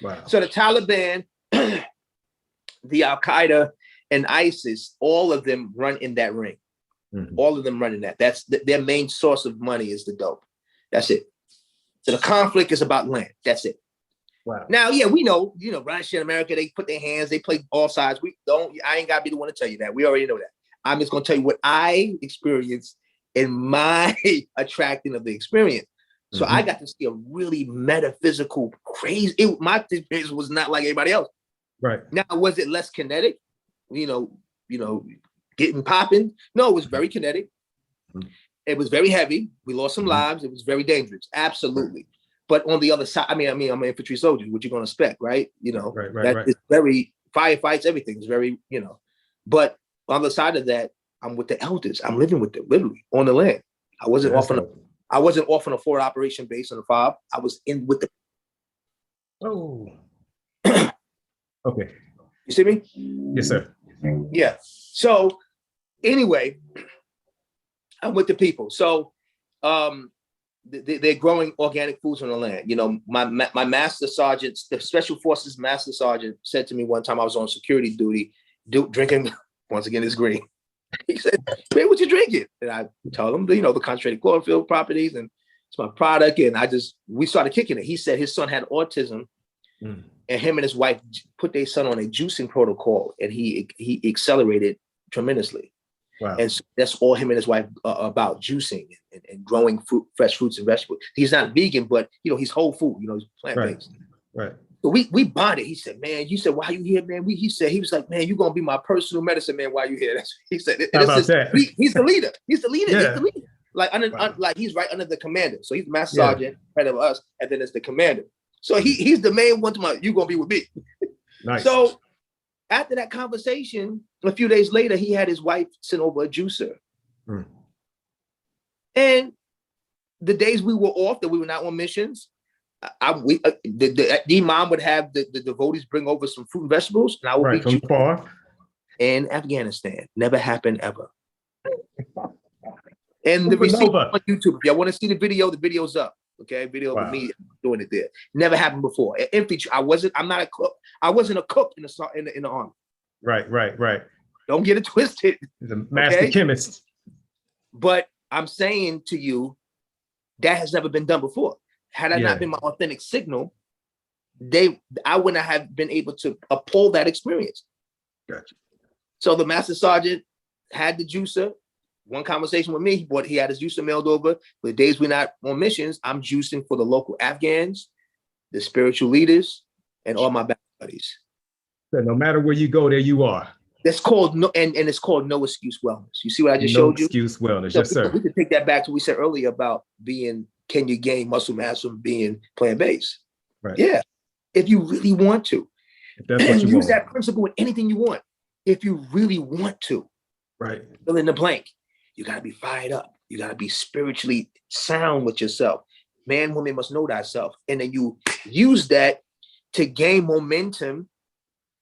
Wow. So the Taliban, the Al-Qaeda, and ISIS, all of them run in that ring. All of them run in that. That's their main source of money is the dope. That's it. So the conflict is about land. That's it. Wow. Now, yeah, we know, Russia and America, they put their hands, they play all sides. I ain't got to be the one to tell you that. We already know that. I'm just going to tell you what I experienced in my attracting of the experience. So I got to see a really metaphysical, crazy, my experience was not like everybody else. Right. Now, was it less kinetic? Getting popping? No, it was very kinetic. It was very heavy. We lost some lives. It was very dangerous. Absolutely. But on the other side, I'm an infantry soldier. What you going to expect, right? It's very firefights. Everything is very, But on the side of that, I'm with the elders. I'm living with them, literally on the land. I wasn't off on a forward operation base on the FOB. I was in with the. Oh. Okay. You see me? Yes, sir. Yeah. So anyway, I'm with the people. So they're growing organic foods on the land. You know, my master sergeant, the Special Forces master sergeant, said to me one time I was on security duty, drinking, once again, it's green. He said, "Man, what you drinking?" And I told him, you know, the concentrated chlorophyll properties, and it's my product. And we started kicking it. He said his son had autism, and him and his wife put their son on a juicing protocol, and he accelerated tremendously. Wow. And so that's all him and his wife about, juicing and growing fresh fruits and vegetables. He's not vegan, but you know, he's whole food. You know, he's plant-based. Right. So we bonded. He said, "Man," you said, "Why you here, man?" He was like, "Man, you're gonna be my personal medicine man while you here." He said, How about that? He's the leader. He's the leader. Yeah. He's the leader. Like he's right under the commander. So he's the master sergeant, head of us, and then it's the commander. So he's the main one. You gonna be with me. Nice. So after that conversation, a few days later, he had his wife send over a juicer. And the days we were off, that we were not on missions, the imam would have the devotees bring over some fruit and vegetables, and I would be from far. In Afghanistan. Never happened ever. And the receipt on YouTube. If y'all want to see the video's up. Okay, video of me doing it there. Never happened before. Infantry. I'm not a cook. I wasn't a cook in the army. Right. Don't get it twisted. He's a master chemist. But I'm saying to you, that has never been done before. Had I not been my authentic signal, I wouldn't have been able to uphold that experience. Gotcha. So the master sergeant had the juicer. One conversation with me, he had his juicer mailed over. The days we're not on missions, I'm juicing for the local Afghans, the spiritual leaders, and all my buddies. So no matter where you go, there you are. That's called it's called no excuse wellness. You see what I just showed you? No excuse wellness. So yes, sir. We can take that back to what we said earlier about can you gain muscle mass from being plant-based? Right. Yeah. If you really want to. If that's what you use want. that principle in anything you want. If you really want to. Right. Fill in the blank. You got to be fired up. You got to be spiritually sound with yourself. Man, woman must know thyself. And then you use that to gain momentum.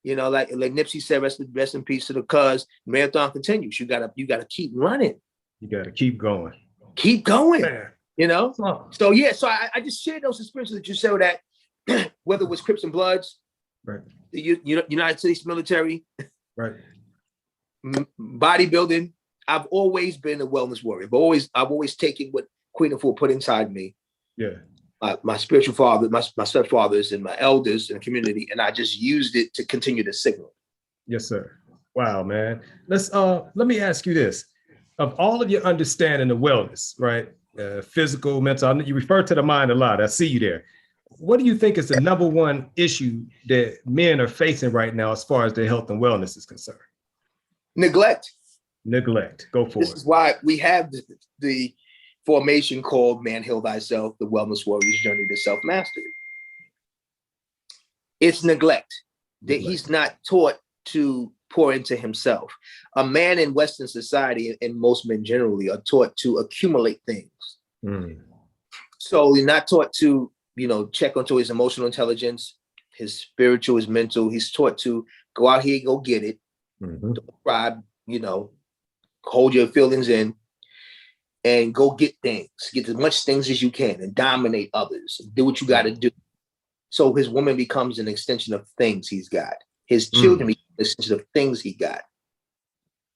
You know, like Nipsey said, rest in peace to the cuz. Marathon continues. You gotta keep running. You gotta keep going. Keep going. Man. You know? So I just shared those experiences that you said that whether it was Crips and Bloods, right? The United States military, right? Bodybuilding. I've always been a wellness warrior. I've always taken what Queen of Four put inside me. Yeah. My spiritual father, my stepfathers, and my elders in the community, and I just used it to continue to signal. Yes, sir. Wow, man. Let me ask you this: of all of your understanding of wellness, right? Physical, mental. You refer to the mind a lot. I see you there. What do you think is the number one issue that men are facing right now as far as their health and wellness is concerned? Neglect. Go for it. This is why we have the formation called Man Heal Thyself, the Wellness Warrior's Journey to Self-Mastery. It's neglect. That he's not taught to pour into himself. A man in Western society, and most men generally, are taught to accumulate things. So you're not taught to, check onto his emotional intelligence, his spiritual, his mental. He's taught to go out here, go get it. Don't cry, hold your feelings in. And go get things, get as much things as you can and dominate others. Do what you got to do. So his woman becomes an extension of things he's got. His children become an extension of things he got.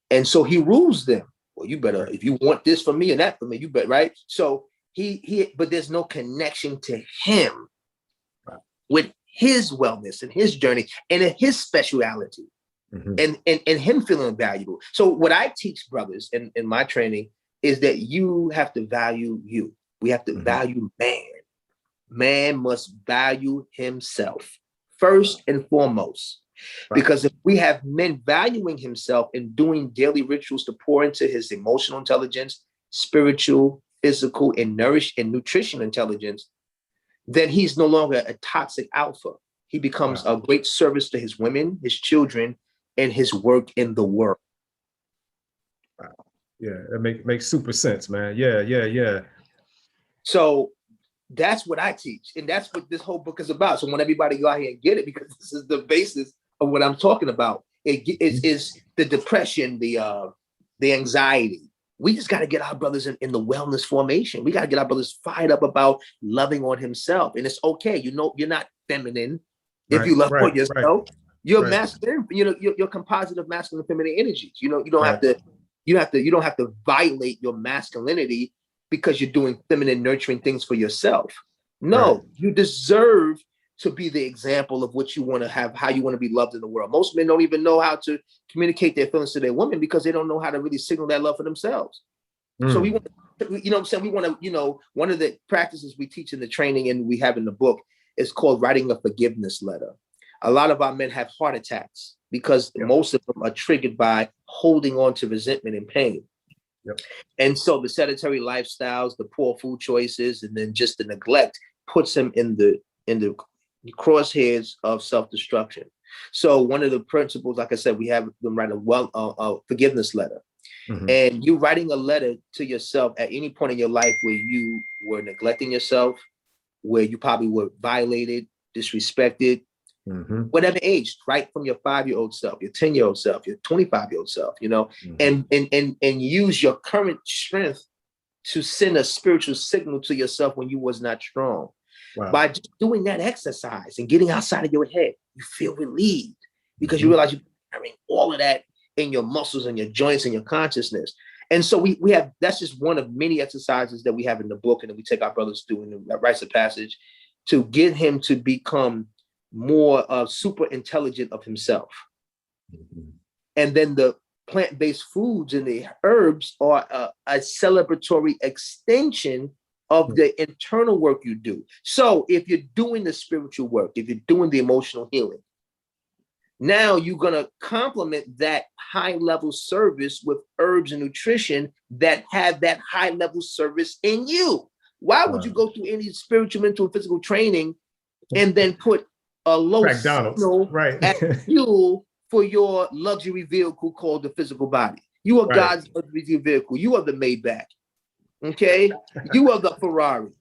And so he rules them. Well, you better, if you want this from me and that from me, you better, right? So but there's no connection to him with his wellness and his journey and his speciality and him feeling valuable. So what I teach brothers in my training is that you have to value you. We have to value man. Man must value himself first and foremost. Because if we have men valuing himself and doing daily rituals to pour into his emotional intelligence, spiritual, physical, and nutrition intelligence, then he's no longer a toxic alpha. He becomes a great service to his women, his children, and his work in the world. Yeah, that makes super sense, man. Yeah. So that's what I teach. And that's what this whole book is about. So I want everybody to go out here and get it, because this is the basis of what I'm talking about. It is the depression, the anxiety, we just got to get our brothers in the wellness formation. We got to get our brothers fired up about loving on himself. And it's okay. You know, you're not feminine if you love on yourself. You're masculine, you know, you're composite of masculine and feminine energies. You know, you don't have to violate your masculinity because you're doing feminine nurturing things for yourself. No, you deserve to be the example of what you want to have, how you want to be loved in the world. Most men don't even know how to communicate their feelings to their women because they don't know how to really signal that love for themselves. So we want to, you know what I'm saying? We want to, you know, one of the practices we teach in the training and we have in the book is called writing a forgiveness letter. A lot of our men have heart attacks because most of them are triggered by holding on to resentment and pain. And so the sedentary lifestyles, the poor food choices, and then just the neglect puts them in the crosshairs of self-destruction. So one of the principles, like I said, we have them write a forgiveness letter. And you writing a letter to yourself at any point in your life where you were neglecting yourself, where you probably were violated, disrespected, whatever age, right from your 5-year-old self, your 10-year-old self, your 25-year-old self, you know, and use your current strength to send a spiritual signal to yourself when you was not strong. By just doing that exercise and getting outside of your head, you feel relieved because you realize you're carrying all of that in your muscles and your joints and your consciousness. And so we have, that's just one of many exercises that we have in the book and that we take our brothers through in the rites of passage to get him to become more super intelligent of himself. And then the plant-based foods and the herbs are a celebratory extension of the internal work you do. So if you're doing the spiritual work, if you're doing the emotional healing, now you're going to complement that high level service with herbs and nutrition that have that high level service in you. Why would you go through any spiritual, mental, and physical training and then put a low signal as fuel for your luxury vehicle called the physical body? You are God's luxury vehicle. You are the Maybach. Okay, you are the Ferrari.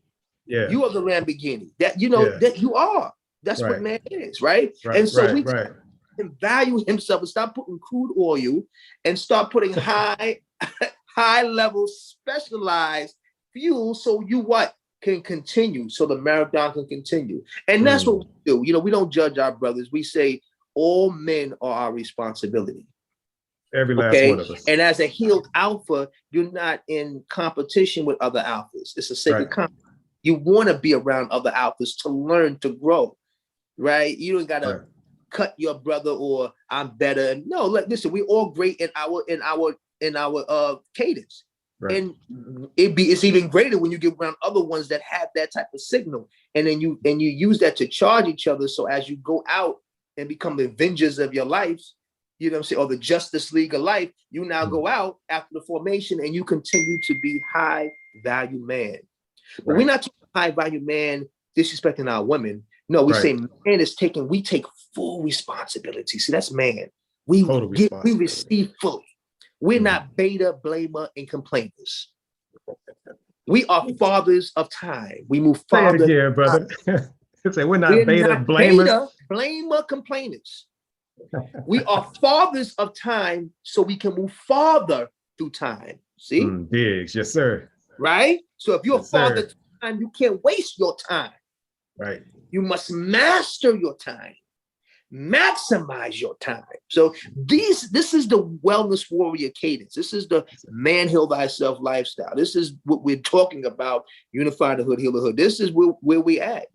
You are the Lamborghini. That you know that you are. That's what man is, right? And so we can value himself and stop putting crude oil and start putting high level specialized fuel. So you can continue. So the marathon can continue, and that's what we do. You know, we don't judge our brothers. We say all men are our responsibility. Every last one of us. And as a healed alpha, you're not in competition with other alphas. It's a sacred competition. You want to be around other alphas to learn, to grow, right? You don't got to cut your brother or I'm better. No, listen, we're all great in our cadence. And it's even greater when you get around other ones that have that type of signal. And then you use that to charge each other. So as you go out and become the avengers of your lives, you know what I'm saying, or the Justice League of life, you now go out after the formation and you continue to be high value man. But we're not talking high value man disrespecting our women. No, we say man is we take full responsibility. See, that's man. We receive fully. We're not beta, blamer, and complainers. We are fathers of time. We move farther. Say it again, brother. Say we're not beta, blamers. Blamer, complainers. We are fathers of time, so we can move farther through time. See? Diggs, yes, sir. Right? So if you're a father of time, you can't waste your time. Right. You must master your time. Maximize your time. So this is the wellness warrior cadence. This is the man heal thyself lifestyle. This is what we're talking about. Unify the hood, heal the hood. This is where we at.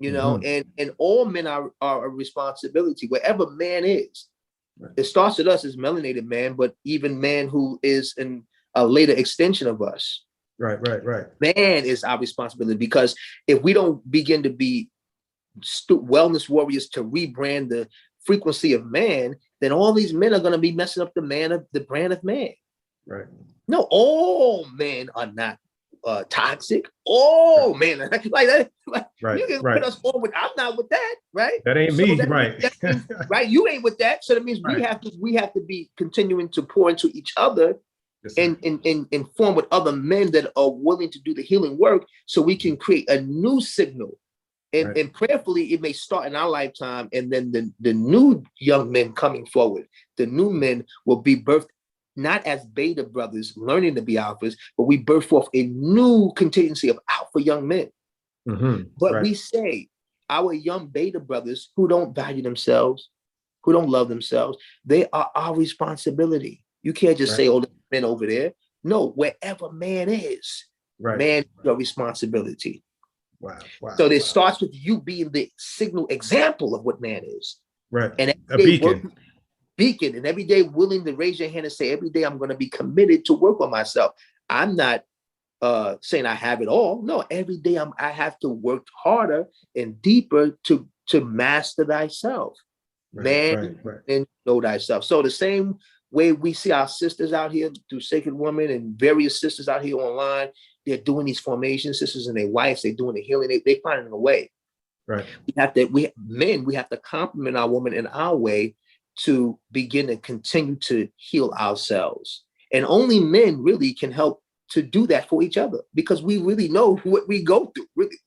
You know, and all men are a responsibility, wherever man is. It starts with us as melanated man, but even man who is in a later extension of us. Right. Man is our responsibility, because if we don't begin to be wellness warriors to rebrand the frequency of man, then all these men are going to be messing up the brand of man. Right. No, all men are not toxic. Oh man, like that. You can put us on with. I'm not with that, right? That ain't me, right? Means, right? You ain't with that. So that means we have to be continuing to pour into each other and form with other men that are willing to do the healing work, so we can create a new signal. And prayerfully, it may start in our lifetime, and then the new young men coming forward, the new men will be birthed not as beta brothers learning to be alphas, but we birth forth a new contingency of alpha young men. But we say our young beta brothers who don't value themselves, who don't love themselves, they are our responsibility. You can't just say, oh, the men over there. No, wherever man is, man is your responsibility. So it starts with you being the signal example of what man is. And a beacon. Beacon, and every day willing to raise your hand and say, every day I'm going to be committed to work on myself. I'm not saying I have it all. No, every day I have to work harder and deeper to master thyself. And know thyself. So the same way we see our sisters out here through Sacred Woman and various sisters out here online, they're doing these formations, sisters and their wives, they're doing the healing, they finding a way. We have to compliment our woman in our way to begin to continue to heal ourselves. And only men really can help to do that for each other, because we really know what we go through. Really,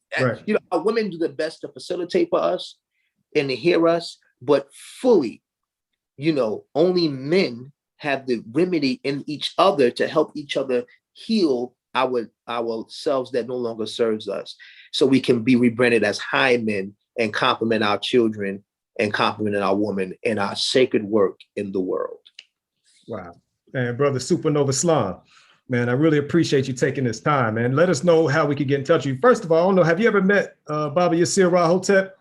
you know, our women do the best to facilitate for us and to hear us, but fully, you know, only men have the remedy in each other to help each other heal ourselves that no longer serves us, so we can be rebranded as high men and compliment our children and compliment our woman in our sacred work in the world. Wow. And brother SupaNova Slom, man, I really appreciate you taking this time, man. Let us know how we can get in touch with you. First of all, I don't know, have you ever met Baba Yirser Hotep?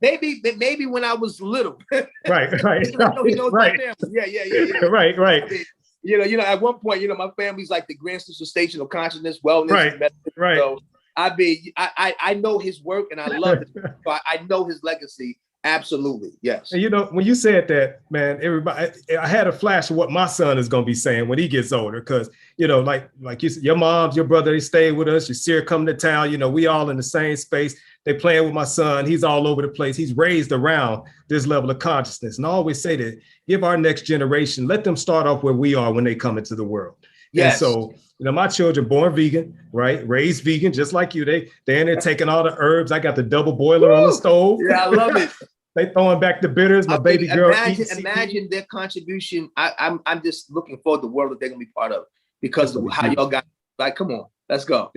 Maybe when I was little. Right. He knows my family. Yeah. Right. I mean, you know, at one point, you know, my family's like the Grand Central Station of Consciousness, Wellness. Right. So I know his work and I love it. So I know his legacy. Absolutely. Yes. And you know, when you said that, man, everybody, I had a flash of what my son is going to be saying when he gets older. Cause you know, like you said, your moms, your brother, they stay with us. Yirser coming to town, you know, we all in the same space. They playing with my son. He's all over the place. He's raised around this level of consciousness. And I always say that give our next generation, let them start off where we are when they come into the world. Yes. And so, you know, my children born vegan, right? Raised vegan, just like you. They're in there taking all the herbs. I got the double boiler on the stove. Yeah, I love it. They throwing back the bitters. My baby girl. Imagine their contribution. I'm just looking forward to the world that they're gonna be part of, because of how y'all got. Like, come on, let's go.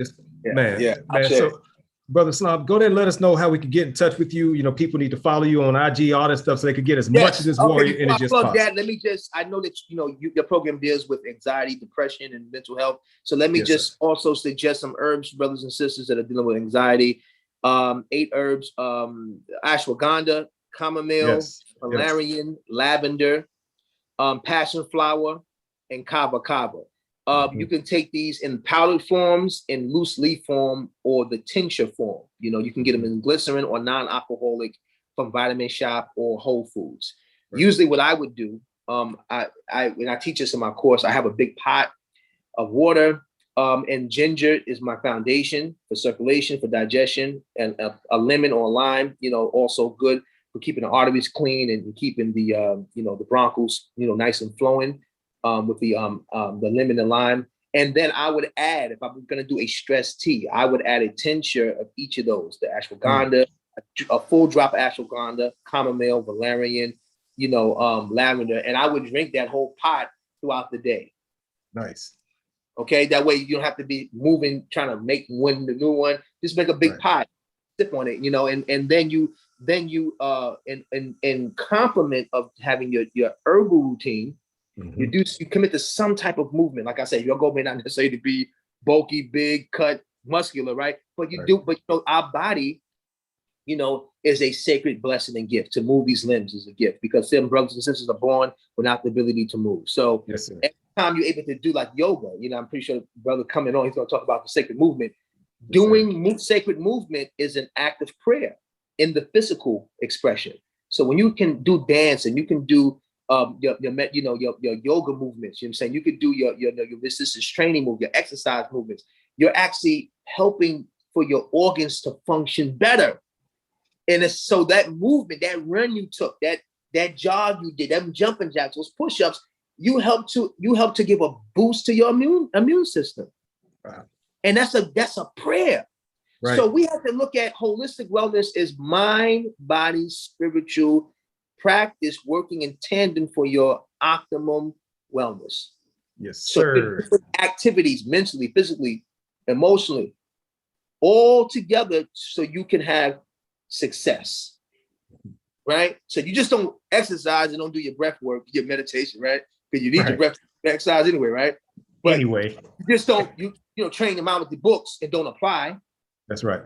Man. So, brother Slom, go there and let us know how we can get in touch with you. You know, people need to follow you on IG, all that stuff, so they could get as much of this warrior energy as possible. Let me I know that, you know, your program deals with anxiety, depression, and mental health. So let me also suggest some herbs, brothers and sisters that are dealing with anxiety. 8 herbs, ashwagandha, chamomile, valerian, lavender, passion flower, and kava kava. You can take these in powdered forms, in loose leaf form, or the tincture form. You know, you can get them in glycerin or non-alcoholic from Vitamin Shop or Whole Foods. Usually what I would do, when I teach this in my course, I have a big pot of water, and ginger is my foundation for circulation, for digestion, and a lemon or a lime, you know, also good for keeping the arteries clean and keeping the, you know, the bronchos, you know, nice and flowing. With the lemon and lime. And then I would add, if I'm going to do a stress tea, I would add a tincture of each of those, the ashwagandha, a full drop of ashwagandha, chamomile, valerian, you know, lavender. And I would drink that whole pot throughout the day. Nice. Okay. That way you don't have to be moving, trying to make one, the new one. Just make a big pot, sip on it, you know, and then you in complement of having your herbal routine, you commit to some type of movement. Like I said, your goal may not necessarily be bulky, big, cut, muscular, right? But you do, but you know, our body, you know, is a sacred blessing and gift. To move these limbs is a gift, because some brothers and sisters are born without the ability to move. So every time you're able to do like yoga, you know, I'm pretty sure the brother coming on, he's going to talk about the sacred movement. Doing sacred movement is an act of prayer in the physical expression. So when you can do dance and you can do your yoga movements, you know what I'm saying? You could do your resistance training move, your exercise movements. You're actually helping for your organs to function better. And it's, so that movement, that run you took, that jog you did, them jumping jacks, those push-ups, you help to give a boost to your immune system. Wow. And that's a prayer. Right. So we have to look at holistic wellness as mind, body, spiritual practice working in tandem for your optimum wellness. Yes, So sir. different activities, mentally, physically, emotionally, all together so you can have success, right? So you just don't exercise and don't do your breath work, your meditation, right? Because you need your breath exercise anyway, right? But anyway, you just don't, you know, train them out with the books and don't apply. That's right.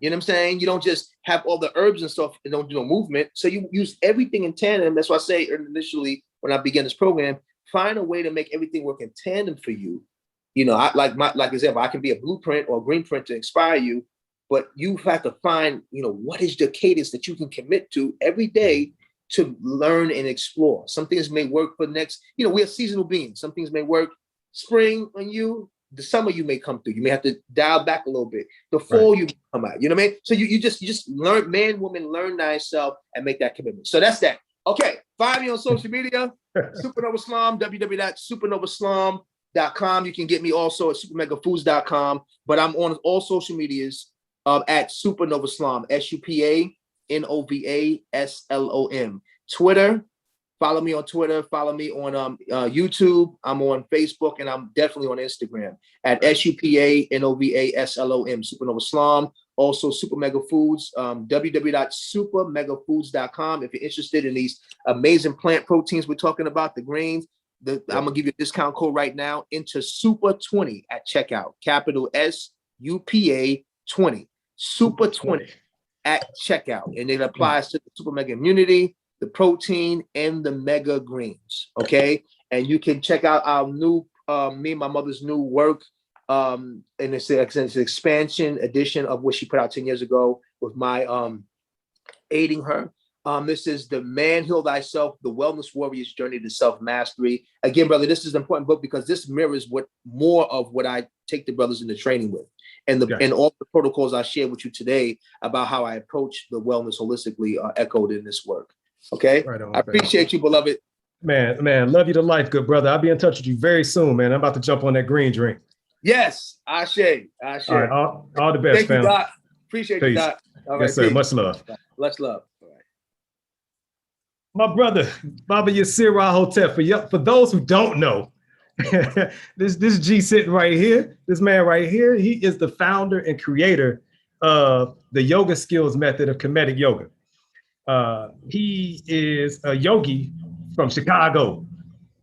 You know what I'm saying? You don't just have all the herbs and stuff and don't do no movement. So you use everything in tandem. That's why I say initially when I began this program, find a way to make everything work in tandem for you. You know, like example, I can be a blueprint or a green print to inspire you, but you have to find, you know, what is the cadence that you can commit to every day to learn and explore. Some things may work for next, you know, we are seasonal beings. Some things may work spring on you, the summer you may come through. You may have to dial back a little bit. The fall you come out. You know what I mean? So you just learn, man, woman, learn thyself and make that commitment. So that's that. Okay, find me on social media, SupaNova Slom, www.supanova.com. You can get me also at supermegafoods.com. But I'm on all social medias at SupaNova Slom, SupaNovaSlom. Twitter. Follow me on Twitter. Follow me on YouTube. I'm on Facebook, and I'm definitely on Instagram at SupaNovaSlom, SupaNova Slom. Also, Super Mega Foods, www.supermegafoods.com. If you're interested in these amazing plant proteins we're talking about, the greens, I'm gonna give you a discount code right now into Super20 at checkout. Capital SUPA 20. Super20 at checkout, and it applies to the Super Mega Immunity, the protein, and the mega greens. Okay, and you can check out our new me and my mother's new work, and it's an expansion edition of what she put out 10 years ago with my aiding her. This is The Man Heal Thyself, The Wellness Warrior's Journey to Self-Mastery. Again, brother, this is an important book because this mirrors more of what I take the brothers into training with, and and all the protocols I shared with you today about how I approach the wellness holistically are echoed in this work. Okay, right on, I appreciate you, beloved. Man, love you to life, good brother. I'll be in touch with you very soon, man. I'm about to jump on that green drink. Yes, Ashe. All right, all the best, Thank you, Doc. Appreciate you, Doc. All right, yes, sir. Peace. Much love. Much love. All right. My brother, Baba Yirser Hotep. For those who don't know, this G sitting right here, this man right here, he is the founder and creator of the yoga skills method of Kemetic yoga. He is a yogi from Chicago,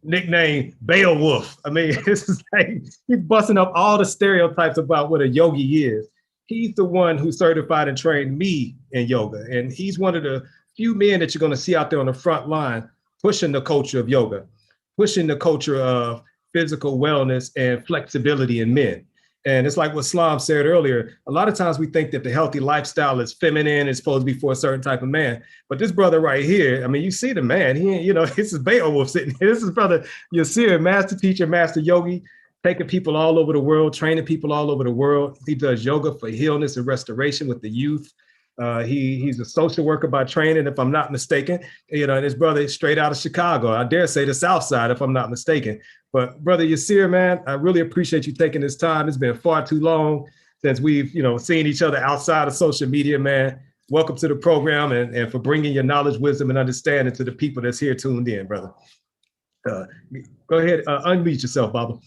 nicknamed Beowulf. I mean, this is like, he's busting up all the stereotypes about what a yogi is. He's the one who certified and trained me in yoga. And he's one of the few men that you're going to see out there on the front line pushing the culture of yoga, pushing the culture of physical wellness and flexibility in men. And it's like what Slom said earlier, a lot of times we think that the healthy lifestyle is feminine, it's supposed to be for a certain type of man. But this brother right here, I mean, you see the man, this is Beowulf sitting here. This is brother Yirser, master teacher, master yogi, taking people all over the world, training people all over the world. He does yoga for healness and restoration with the youth. He's a social worker by training, if I'm not mistaken. And his brother is straight out of Chicago. I dare say the South Side, if I'm not mistaken. But brother Yirser, man, I really appreciate you taking this time. It's been far too long since we've, seen each other outside of social media, man. Welcome to the program and for bringing your knowledge, wisdom, and understanding to the people that's here tuned in, brother. Go ahead, unmute yourself, Baba.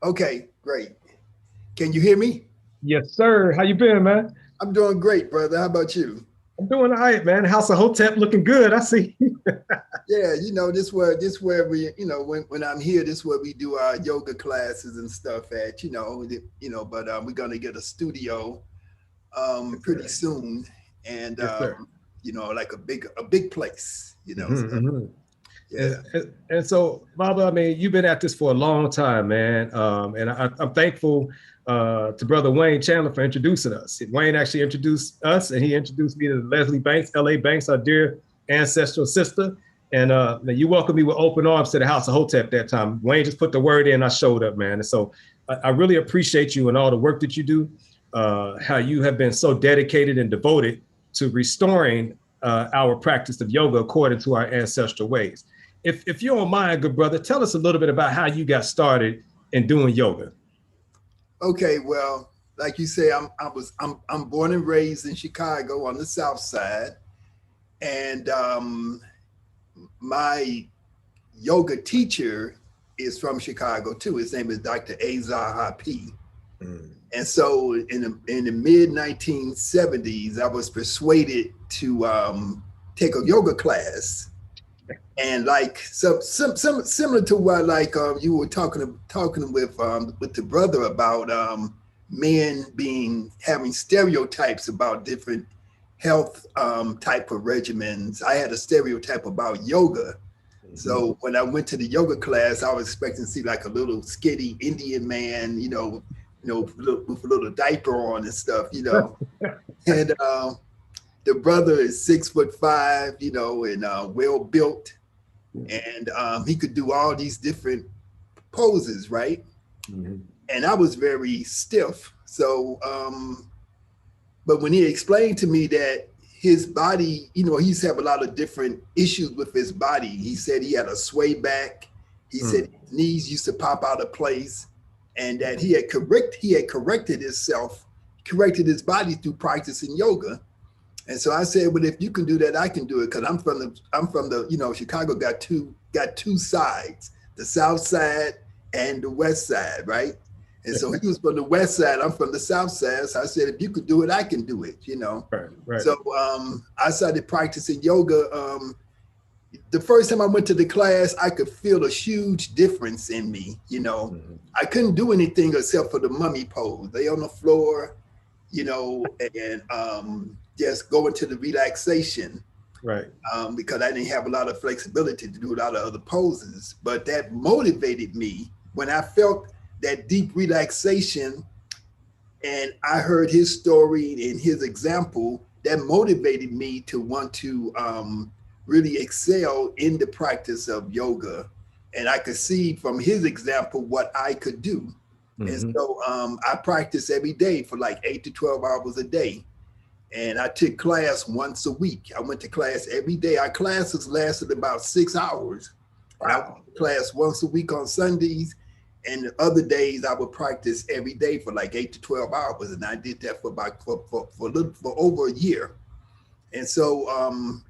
Okay, great. Can you hear me? Yes, sir. How you been, man? I'm doing great, brother. How about you? I'm doing all right, man. House of Hotep looking good. I see. Yeah, this where we, when I'm here, this is where we do our yoga classes and stuff at, but we're gonna get a studio pretty soon, and like a big place, Mm-hmm. Yeah. And so, Baba, I mean, you've been at this for a long time, man. And I'm thankful to Brother Wayne Chandler for introducing us. Wayne actually introduced us, and he introduced me to Leslie Banks, L.A. Banks, our dear ancestral sister. And you welcomed me with open arms to the House of Hotep that time. Wayne just put the word in, I showed up, man. And so I really appreciate you and all the work that you do, how you have been so dedicated and devoted to restoring our practice of yoga according to our ancestral ways. If you don't mind, good brother, tell us a little bit about how you got started in doing yoga. Okay, well, like you say, I'm born and raised in Chicago on the South Side, And my yoga teacher is from Chicago too. His name is Dr. Azar Hapi. And so in the mid 1970s, I was persuaded to take a yoga class. And like some similar to what like you were talking with the brother about men having stereotypes about different health type of regimens. I had a stereotype about yoga. So when I went to the yoga class, I was expecting to see like a little skinny Indian man, with a little diaper on and stuff, And the brother is 6'5", and well built, and he could do all these different poses, right? And I was very stiff. So, but when he explained to me that his body, he used to have a lot of different issues with his body. He said he had a sway back. He said his knees used to pop out of place, and that he had corrected his body through practicing yoga. And so I said, well, if you can do that, I can do it, because I'm from the Chicago got two sides, the south side and the west side, right? And so he was from the west side, I'm from the south side. So I said, if you could do it, I can do it, Right. So I started practicing yoga. The first time I went to the class, I could feel a huge difference in me, I couldn't do anything except for the mummy pose. Lay on the floor, and just go into the relaxation. Right. Because I didn't have a lot of flexibility to do a lot of other poses. But that motivated me when I felt that deep relaxation, and I heard his story and his example. That motivated me to want to really excel in the practice of yoga. And I could see from his example what I could do. And so I practiced every day for like 8 to 12 hours a day. And I took class once a week. I went to class every day. Our classes lasted about 6 hours. Wow. And I went to class once a week on Sundays. And the other days I would practice every day for like 8 to 12 hours. And I did that for over a year. And so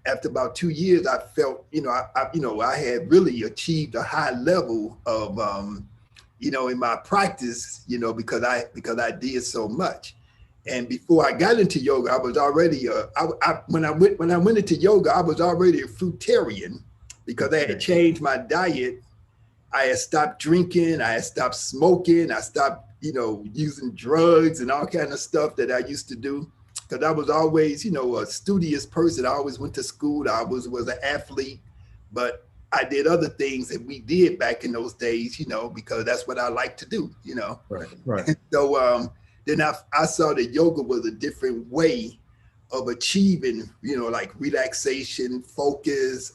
after about 2 years, I felt, I had really achieved a high level of, in my practice, because I did so much. And before I got into yoga, I was already, when I went into yoga, I was already a fruitarian, because I had changed my diet. I had stopped drinking, I had stopped smoking, I stopped, using drugs and all kind of stuff that I used to do. Because I was always, a studious person. I always went to school. I was an athlete, but I did other things that we did back in those days, because that's what I like to do, Right. And so then I saw that yoga was a different way of achieving, like relaxation, focus,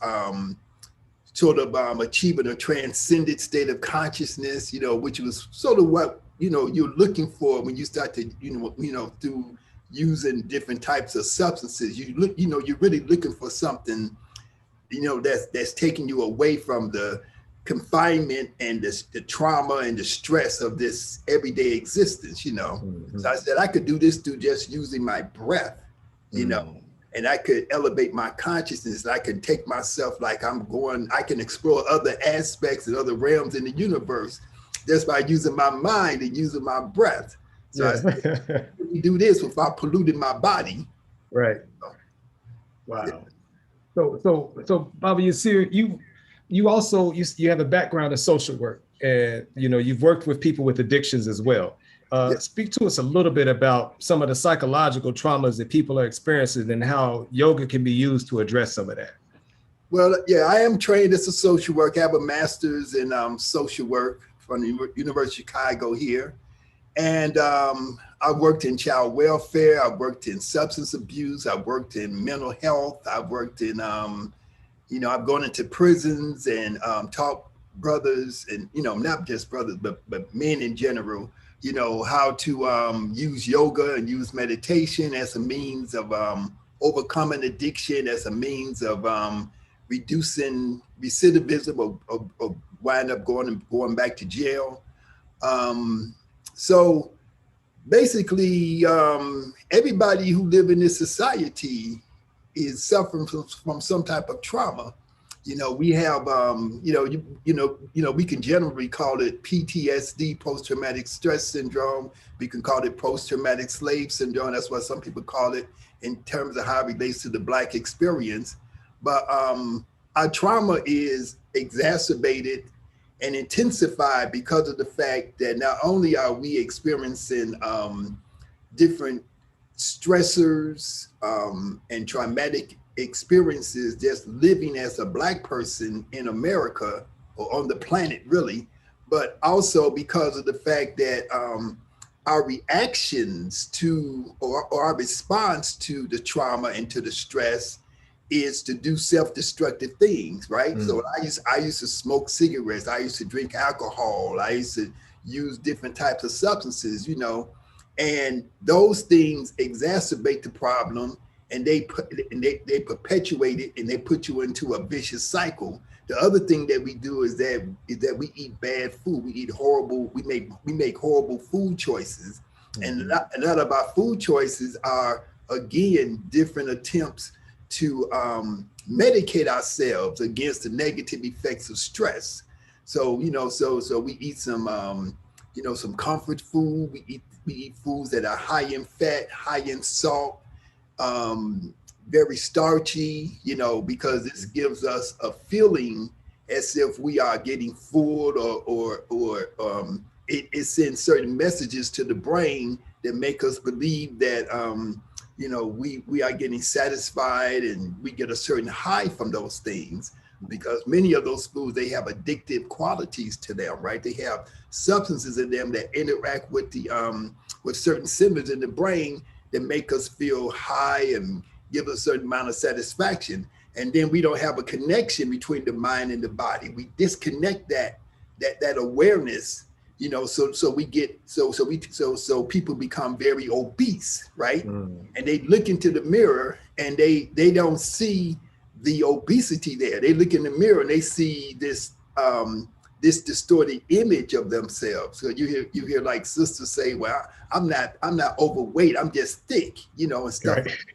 sort of achieving a transcendent state of consciousness, which was sort of what, you're looking for when you start to, through using different types of substances. You're really looking for something, that's taking you away from the confinement and the trauma and the stress of this everyday existence, So I said I could do this through just using my breath, and I could elevate my consciousness. I can take myself like I can explore other aspects and other realms in the universe just by using my mind and using my breath. So I said, you do this without polluting my body. Right. Wow. So Baba Yirser, you also you have a background in social work, and you've worked with people with addictions as well. Speak to us a little bit about some of the psychological traumas that people are experiencing and how yoga can be used to address some of that. Well, yeah, I am trained as a social worker. I have a master's in social work from the University of Chicago here. And I worked in child welfare. I worked in substance abuse. I worked in mental health. I worked in, I've gone into prisons and taught brothers and, not just brothers, but men in general, how to use yoga and use meditation as a means of overcoming addiction, as a means of reducing recidivism or wind up going back to jail. So basically, everybody who live in this society suffering from some type of trauma. We have, we can generally call it PTSD, post-traumatic stress syndrome. We can call it post-traumatic slave syndrome. That's what some people call it in terms of how it relates to the Black experience. But our trauma is exacerbated and intensified because of the fact that not only are we experiencing different stressors and traumatic experiences just living as a Black person in America or on the planet really, but also because of the fact that our reactions to or our response to the trauma and to the stress is to do self-destructive things, right? So I used to smoke cigarettes, I used to drink alcohol, I used to use different types of substances, and those things exacerbate the problem, and they perpetuate it, and they put you into a vicious cycle. The other thing that we do is that we eat bad food. We eat horrible. We make horrible food choices, and a lot of our food choices are again different attempts to medicate ourselves against the negative effects of stress. So we eat some some comfort food. We eat foods that are high in fat, high in salt, very starchy, because this gives us a feeling as if we are getting full, or it sends certain messages to the brain that make us believe that we are getting satisfied, and we get a certain high from those things, because many of those foods, they have addictive qualities to them, right? They have substances in them that interact with the with certain centers in the brain that make us feel high and give us a certain amount of satisfaction. And then we don't have a connection between the mind and the body. We disconnect that awareness, so people become very obese, right? And they look into the mirror and they don't see the obesity there. They look in the mirror and they see this distorted image of themselves. So you hear like sisters say, "Well, I'm not overweight. I'm just thick," and stuff like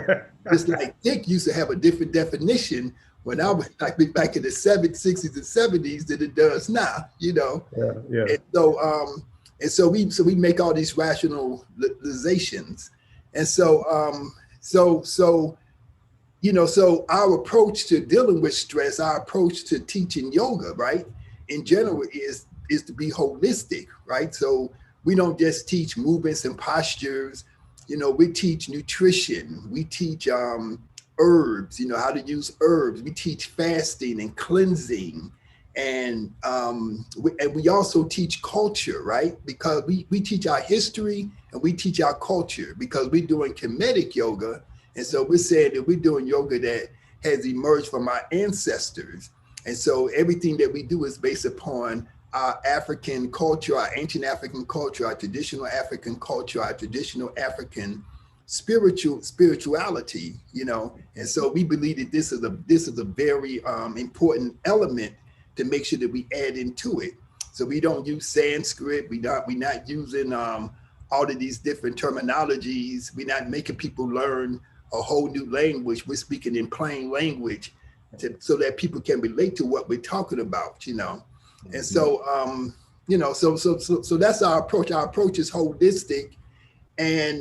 that. Just like thick used to have a different definition when I was back in the 60s and 70s than it does now. And so we make all these rationalizations, and so our approach to dealing with stress, our approach to teaching yoga, right, in general is to be holistic, right? So we don't just teach movements and postures, we teach nutrition, we teach herbs, how to use herbs, we teach fasting and cleansing, and we also teach culture, right? Because we teach our history and we teach our culture, because we're doing Kemetic yoga. And so we're saying that we're doing yoga that has emerged from our ancestors. And so everything that we do is based upon our African culture, our ancient African culture, our traditional African culture, our traditional African spirituality, And so we believe that this is a very important element to make sure that we add into it. So we don't use Sanskrit. We're not using all of these different terminologies. We're not making people learn a whole new language. We're speaking in plain language so that people can relate to what we're talking about, And so, so that's our approach. Our approach is holistic, and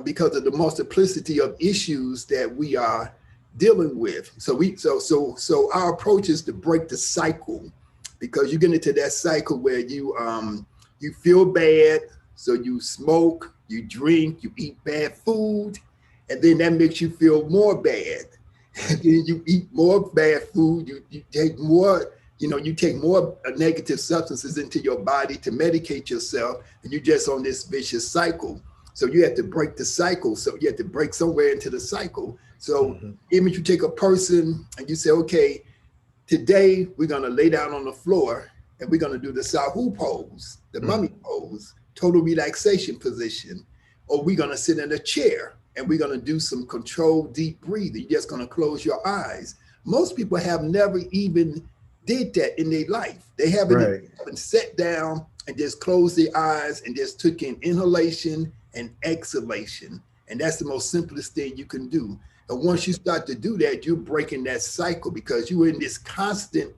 because of the multiplicity of issues that we are dealing with. So our approach is to break the cycle, because you get into that cycle where you feel bad, so you smoke, you drink, you eat bad food, and then that makes you feel more bad. And then you eat more bad food, you take more, you take more negative substances into your body to medicate yourself, and you're just on this vicious cycle. So you have to break the cycle. So you have to break somewhere into the cycle. So even if you take a person and you say, okay, today we're going to lay down on the floor and we're going to do the Sahu pose, the mummy pose, total relaxation position, or we're going to sit in a chair and we're going to do some controlled deep breathing. You're just going to close your eyes. Most people have never even did that in their life. They haven't even sat down and just closed their eyes and just took in inhalation and exhalation. And that's the most simplest thing you can do. And once you start to do that, you're breaking that cycle because you're in this constant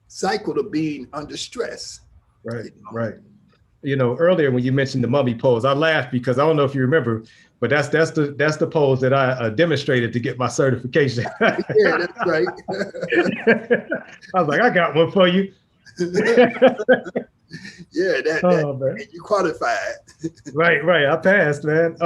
cycle of being under stress. Right, right. You know, earlier when you mentioned the mummy pose, I laughed because I don't know if you remember, but that's the pose that I demonstrated to get my certification. Yeah, that's right. I was like, I got one for you. Yeah, Man. you qualified. Right. I passed, man.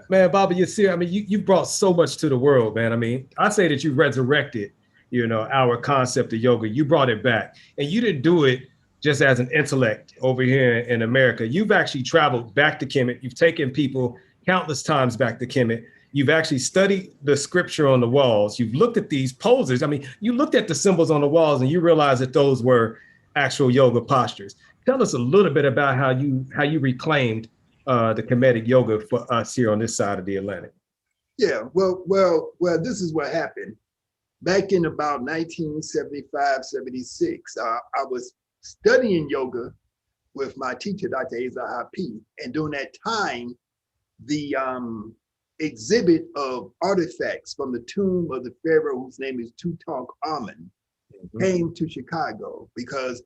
Man, Bobby, I mean, you brought so much to the world, man. I mean, I say that you resurrected, you know, our concept of yoga. You brought it back, and you didn't do it just as an intellect over here in America. You've actually traveled back to Kemet. You've taken people countless times back to Kemet. You've actually studied the scripture on the walls. You've looked at these poses. I mean, you looked at the symbols on the walls and you realized that those were actual yoga postures. Tell us a little bit about how you reclaimed the Kemetic yoga for us here on this side of the Atlantic. Yeah, well, this is what happened. Back in about 1975, 76, I was studying yoga with my teacher, Dr. Azar P. And during that time, the exhibit of artifacts from the tomb of the pharaoh whose name is Tutankhamun came to Chicago because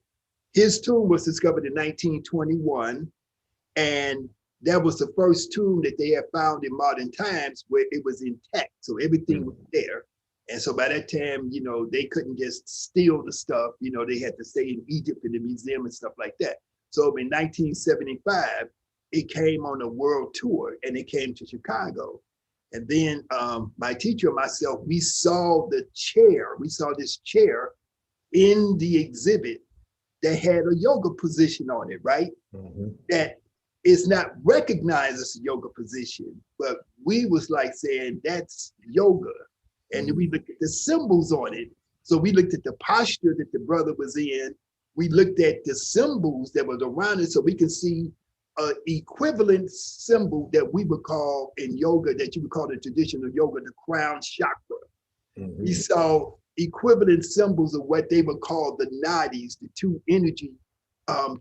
his tomb was discovered in 1921, and that was the first tomb that they had found in modern times where it was intact. So everything was there. And so by that time, you know, they couldn't just steal the stuff. You know, they had to stay in Egypt in the museum and stuff like that. So in 1975, it came on a world tour and it came to Chicago. And then my teacher and myself, we saw this chair in the exhibit that had a yoga position on it, right? That is not recognized as a yoga position, but we was like saying that's yoga. And we looked at the symbols on it. So we looked at the posture that the brother was in. We looked at the symbols that was around it so we can see an equivalent symbol that we would call in yoga, that you would call in traditional yoga, the crown chakra. We saw equivalent symbols of what they would call the nadis, the two energy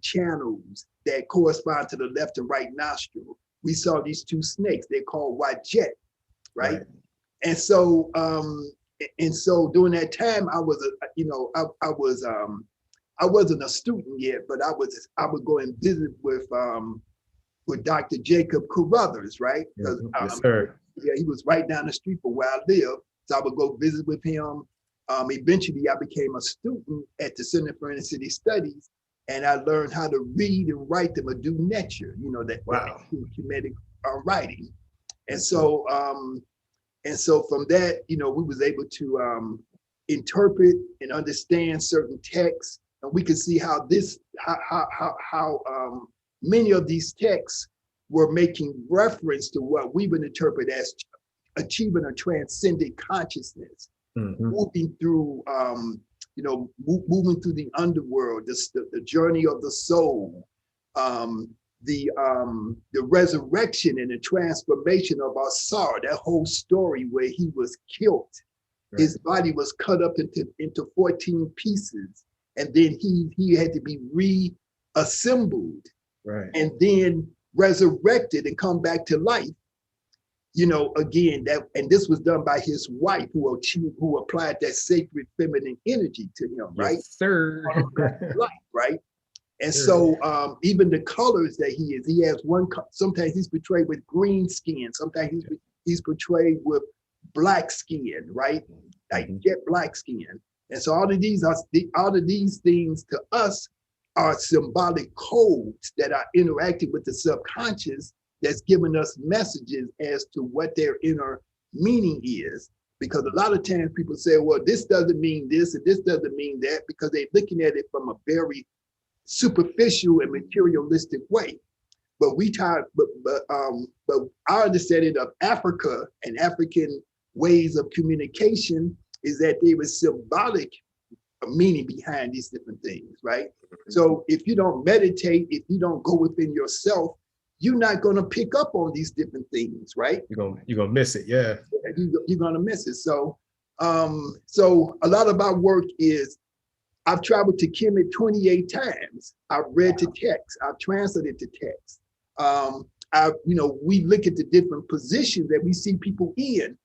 channels that correspond to the left and right nostril. We saw these two snakes, they're called wajet, right? And so during that time, I was, I wasn't a student yet, but I would go and visit with Dr. Jacob Carruthers, right? Yes, sir. Yeah, he was right down the street from where I live. So I would go visit with him. Eventually, I became a student at the Center for Inner City Studies, and I learned how to read and write the Madu Netcher, you know, that Kemetic writing. And so from that, you know, we was able to interpret and understand certain texts, and we could see how many of these texts were making reference to what we would interpret as achieving a transcendent consciousness, moving through, moving through the underworld, the journey of the soul, the resurrection and the transformation of Asar, that whole story where he was killed. His body was cut up into 14 pieces, and then he had to be reassembled, and then resurrected and come back to life. You know, again, and this was done by his wife, who applied that sacred feminine energy to him, right? Yes, sir. Life, right? And so even the colors that he has sometimes he's portrayed with green skin, sometimes he's portrayed with black skin, right? Like jet black skin. And so all of these things to us are symbolic codes that are interacting with the subconscious that's giving us messages as to what their inner meaning is. Because a lot of times people say, well, this doesn't mean this and this doesn't mean that, because they're looking at it from a very superficial and materialistic way. But our understanding of Africa and African ways of communication is that there was symbolic meaning behind these different things, right? So if you don't meditate, if you don't go within yourself, you're not going to pick up on these different things, right? You're gonna miss it, yeah. You're going to miss it. So, so a lot of our work is, I've traveled to Kemet 28 times. I've read the text. I've translated the text. We look at the different positions that we see people in.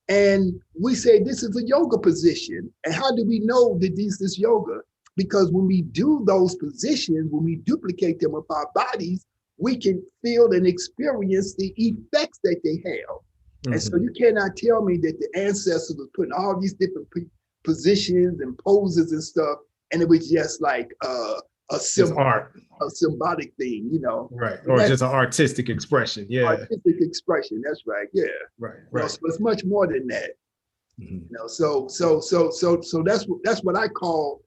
And we say this is a yoga position. And how do we know that this is yoga? Because when we do those positions, when we duplicate them with our bodies, we can feel and experience the effects that they have. And so you cannot tell me that the ancestors were putting all these different positions and poses and stuff, and it was just like a symbolic thing, you know. Right, or just an artistic expression. Yeah, artistic expression. That's right. Yeah, right. You know, so it's much more than that. You know, so that's what I call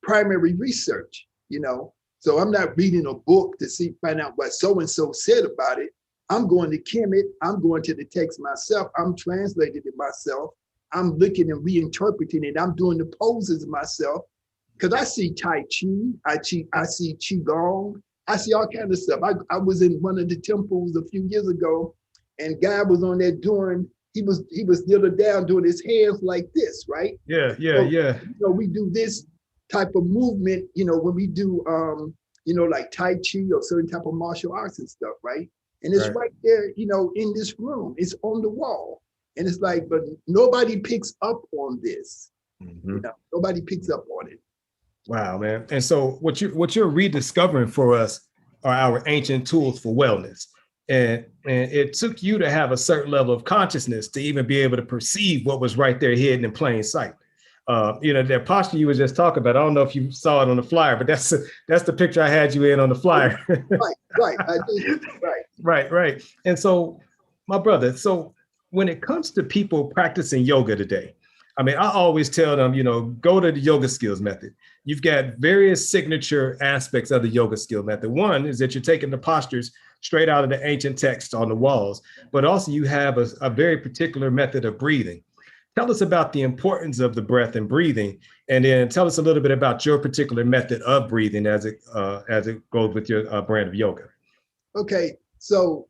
primary research. You know, so I'm not reading a book to find out what so and so said about it. I'm going to Kemet. I'm going to the text myself. I'm translating it myself. I'm looking and reinterpreting it. I'm doing the poses myself. Because I see Tai Chi, I see Qigong, I see all kinds of stuff. I was in one of the temples a few years ago, and guy was on there he was kneeling down doing his hands like this, right? Yeah. You know, we do this type of movement, you know, when we do, you know, like Tai Chi or certain type of martial arts and stuff, right? And it's right there, you know, in this room. It's on the wall. And it's like, but nobody picks up on this. You know, nobody picks up on it. Wow, man. And so what you're rediscovering for us are our ancient tools for wellness. And it took you to have a certain level of consciousness to even be able to perceive what was right there hidden in plain sight. You know, that posture you were just talking about, I don't know if you saw it on the flyer, but that's the picture I had you in on the flyer. Right. I did. Right. And so, my brother, so when it comes to people practicing yoga today, I mean, I always tell them, you know, go to the yoga skills method. You've got various signature aspects of the yoga skill method. One is that you're taking the postures straight out of the ancient texts on the walls, but also you have a very particular method of breathing. Tell us about the importance of the breath and breathing, and then tell us a little bit about your particular method of breathing as it goes with your brand of yoga. Okay, so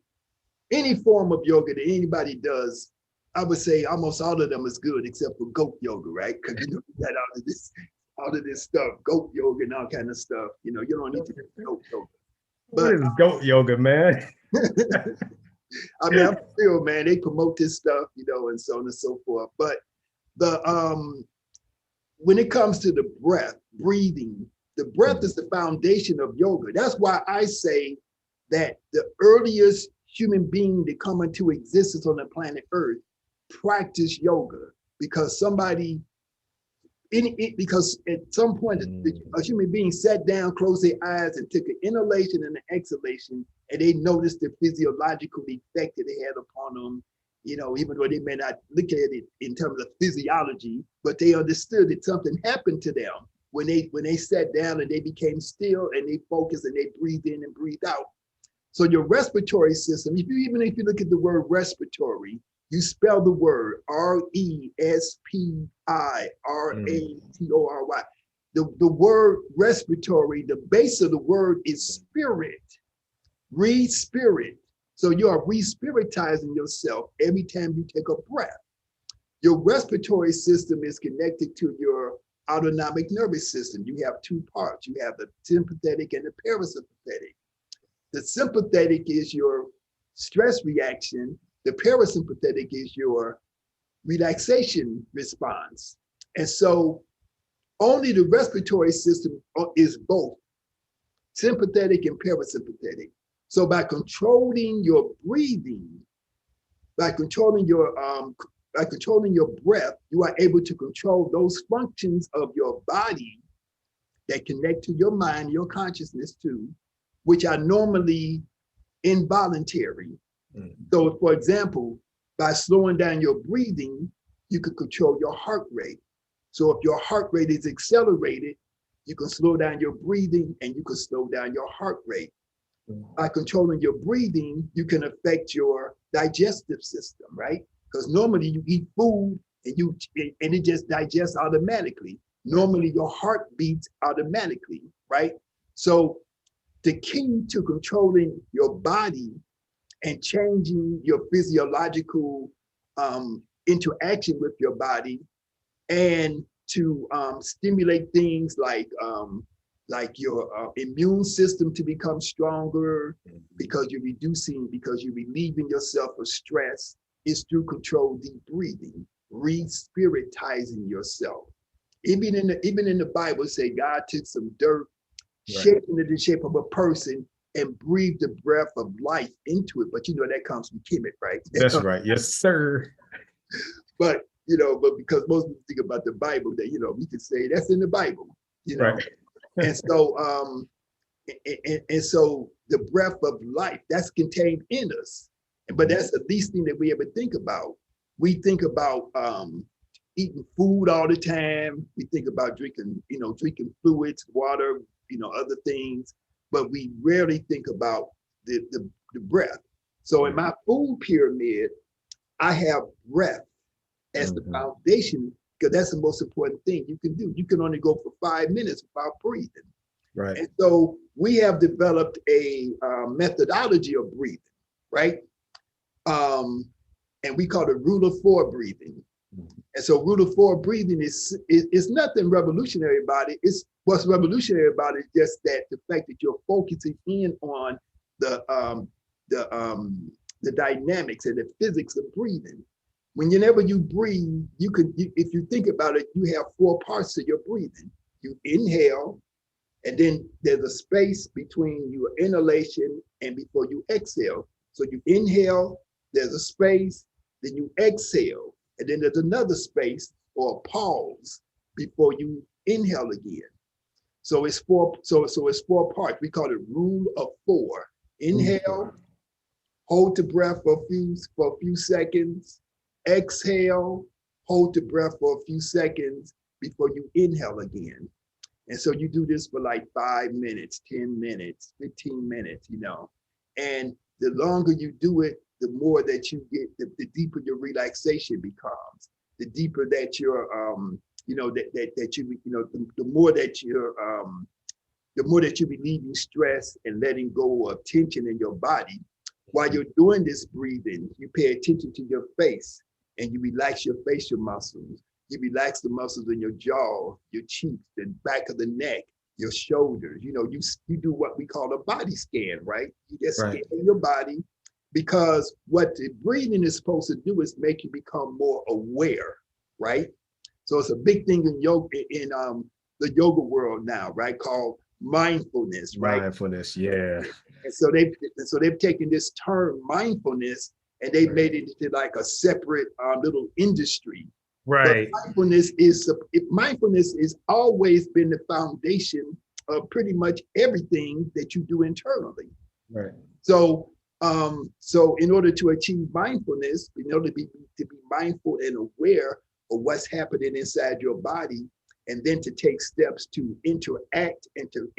any form of yoga that anybody does, I would say almost all of them is good except for goat yoga, right? Because you know you got all of this stuff, goat yoga and all kind of stuff. You know, you don't need to do goat yoga. What is goat yoga, man? I mean, I'm real, man. They promote this stuff, you know, and so on and so forth. But when it comes to the breath, breathing, the breath is the foundation of yoga. That's why I say that the earliest human being to come into existence on the planet Earth practice yoga, because because at some point a human being sat down, closed their eyes, and took an inhalation and an exhalation, and they noticed the physiological effect that they had upon them. You know, even though they may not look at it in terms of physiology, but they understood that something happened to them when they sat down and they became still and they focused and they breathed in and breathed out. So your respiratory system, even if you look at the word respiratory, you spell the word R-E-S-P-I-R-A-T-O-R-Y. The word respiratory, the base of the word is spirit. Re-spirit. So you are re-spiritizing yourself every time you take a breath. Your respiratory system is connected to your autonomic nervous system. You have two parts. You have the sympathetic and the parasympathetic. The sympathetic is your stress reaction. The parasympathetic is your relaxation response. And so only the respiratory system is both sympathetic and parasympathetic. So by controlling your breathing, by controlling your breath, you are able to control those functions of your body that connect to your mind, your consciousness too, which are normally involuntary. So for example, by slowing down your breathing, you can control your heart rate. So if your heart rate is accelerated, you can slow down your breathing and you can slow down your heart rate. By controlling your breathing, you can affect your digestive system, right? Because normally you eat food and it just digests automatically. Normally your heart beats automatically, right? So the key to controlling your body and changing your physiological interaction with your body, and to stimulate things like your immune system to become stronger, because you're relieving yourself of stress. is through controlled deep breathing, re-spiritizing yourself. Even in the Bible, say God took some dirt, shaped it in the shape of a person, and breathed the breath of life into it. But you know that comes from Kemet, right? That's right. Yes, sir. But but because most people think about the Bible, that we can say that's in the Bible, Right. and so and so the breath of life that's contained in us, but that's the least thing that we ever think about. We think about eating food all the time. We think about drinking fluids, water, other things, but we rarely think about the breath. So in my food pyramid, I have breath as the foundation, because that's the most important thing you can do. You can only go for 5 minutes without breathing. Right. And so we have developed a methodology of breathing, right? And we call it rule of 4 breathing. And so rule of 4 breathing is nothing revolutionary about it. What's revolutionary about it is just that the fact that you're focusing in on the dynamics and the physics of breathing. Whenever you breathe, if you think about it, you have 4 parts to your breathing. You inhale, and then there's a space between your inhalation and before you exhale. So you inhale, there's a space, then you exhale, and then there's another space or a pause before you inhale again. So it's 4. So it's 4 parts. We call it rule of 4. Inhale, hold the breath for a few seconds. Exhale, hold the breath for a few seconds before you inhale again. And so you do this for like 5 minutes, 10 minutes, 15 minutes, and the longer you do it, the more that you get, the deeper your relaxation becomes, the deeper that you're, the more that you're relieving stress and letting go of tension in your body. While you're doing this breathing, you pay attention to your face and you relax your facial muscles. You relax the muscles in your jaw, your cheeks, the back of the neck, your shoulders. You do what we call a body scan, right? You just scan your body, because what the breathing is supposed to do is make you become more aware, right? So it's a big thing in yoga, in the yoga world now, right? Called mindfulness, right? Mindfulness, yeah. And so they've taken this term mindfulness and they made it into like a separate little industry. Right. But mindfulness is always been the foundation of pretty much everything that you do internally. Right. So in order to achieve mindfulness, in order to be mindful and aware of what's happening inside your body, and then to take steps to interact and to